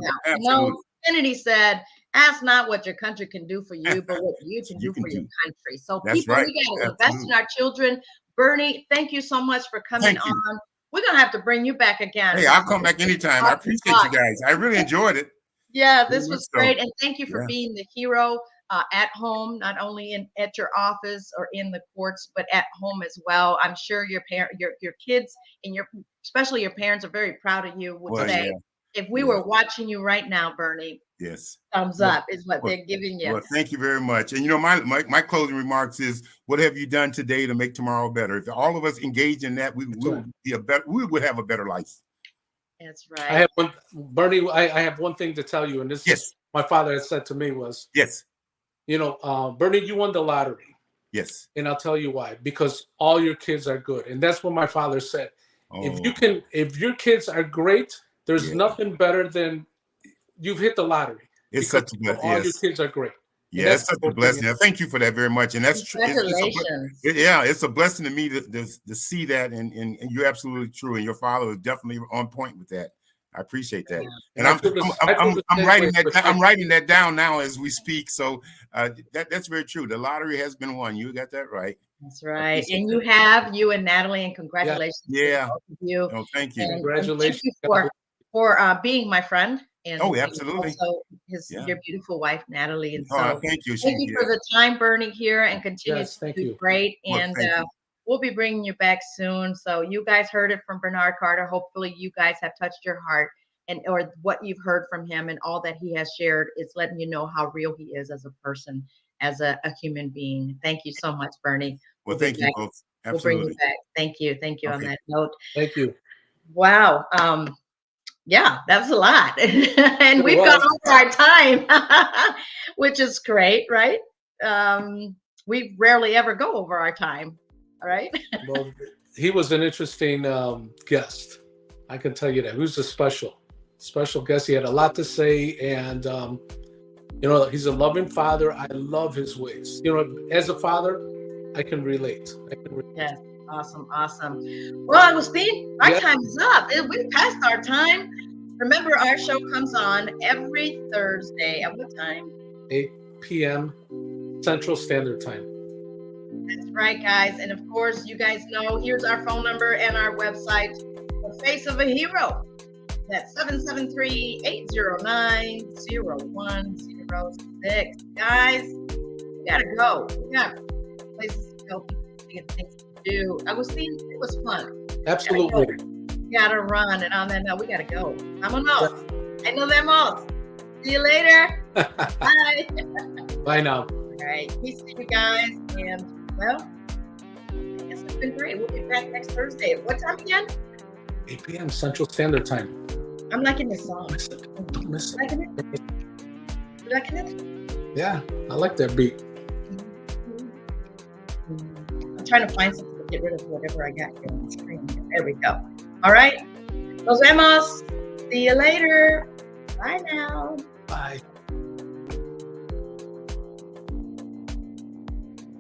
Kennedy said, "Ask not what your country can do for you, but what you can do for your country." So we got to invest in our children. Bernie, thank you so much for coming on. We're going to have to bring you back again. Hey, I'll come back anytime. I appreciate you guys. I really enjoyed it. Yeah, this was great. And thank you for being the hero at home, not only at your office or in the courts, but at home as well. I'm sure your kids and especially your parents are very proud of you. Would say, if we were watching you right now, Bernie, thumbs up is what they're giving you. Well, thank you very much. And my closing remarks is, what have you done today to make tomorrow better? If all of us engage in that, we would have a better life. That's right. I have Bernie, I have one thing to tell you, and this is my father had said to me was, Bernie, you won the lottery. Yes. And I'll tell you why. Because all your kids are good. And that's what my father said. If your kids are great, there's nothing better than you've hit the lottery. It's such a blessing. All your kids are great. Yeah, it's such a blessing. Thank you for that very much. And that's true. It's a blessing to me to see that. And you're absolutely true. And your father was definitely on point with that. I appreciate that. And I'm writing that. I'm writing that down now as we speak. So that's very true. The lottery has been won. You got that right. That's right. And you and Natalie, and congratulations. Yeah. To both of you. Oh, thank you. And congratulations. Thank you for being my friend. And absolutely. Also your beautiful wife, Natalie. And so thank you. Thank you for the time, Bernie, here, and continue to do great. And we'll be bringing you back soon. So you guys heard it from Bernard Carter. Hopefully you guys have touched your heart, and or what you've heard from him and all that he has shared is letting you know how real he is as a person, as a human being. Thank you so much, Bernie. Well, thank you both. We'll bring you Absolutely. back. Thank you. Thank you on Okay. that note. Thank you. Wow. Yeah, that's a lot. And It we've was. gone over our time, which is great, right? We rarely ever go over our time. All right. Well, he was an interesting guest. I can tell you that. He was a special guest. He had a lot to say, and you know, he's a loving father. I love his ways. You know, as a father, I can relate. Yes. Awesome. Awesome. Well, Agustin, our Yeah. time is up. We passed our time. Remember, our show comes on every Thursday. At what time? 8 p.m. Central Standard Time. That's right, guys. And of course, you guys know, here's our phone number and our website, The Face of a Hero. That's 773-809-0106. Guys, we gotta go. We got places to go, get things to do. Agustin, it was fun. Absolutely. We gotta run. And on that note, we gotta go. Vámonos. I know them all. See you later. Bye. Bye now. All right. Peace to you guys. And, well, I guess it's been great. We'll be back next Thursday. What time again? 8 p.m. Central Standard Time. I'm liking this song. Don't miss it. Liking it? You liking it? Yeah, I like that beat. I'm trying to find something to get rid of whatever I got here on the screen. There we go. All right. Nos vemos. See you later. Bye now. Bye.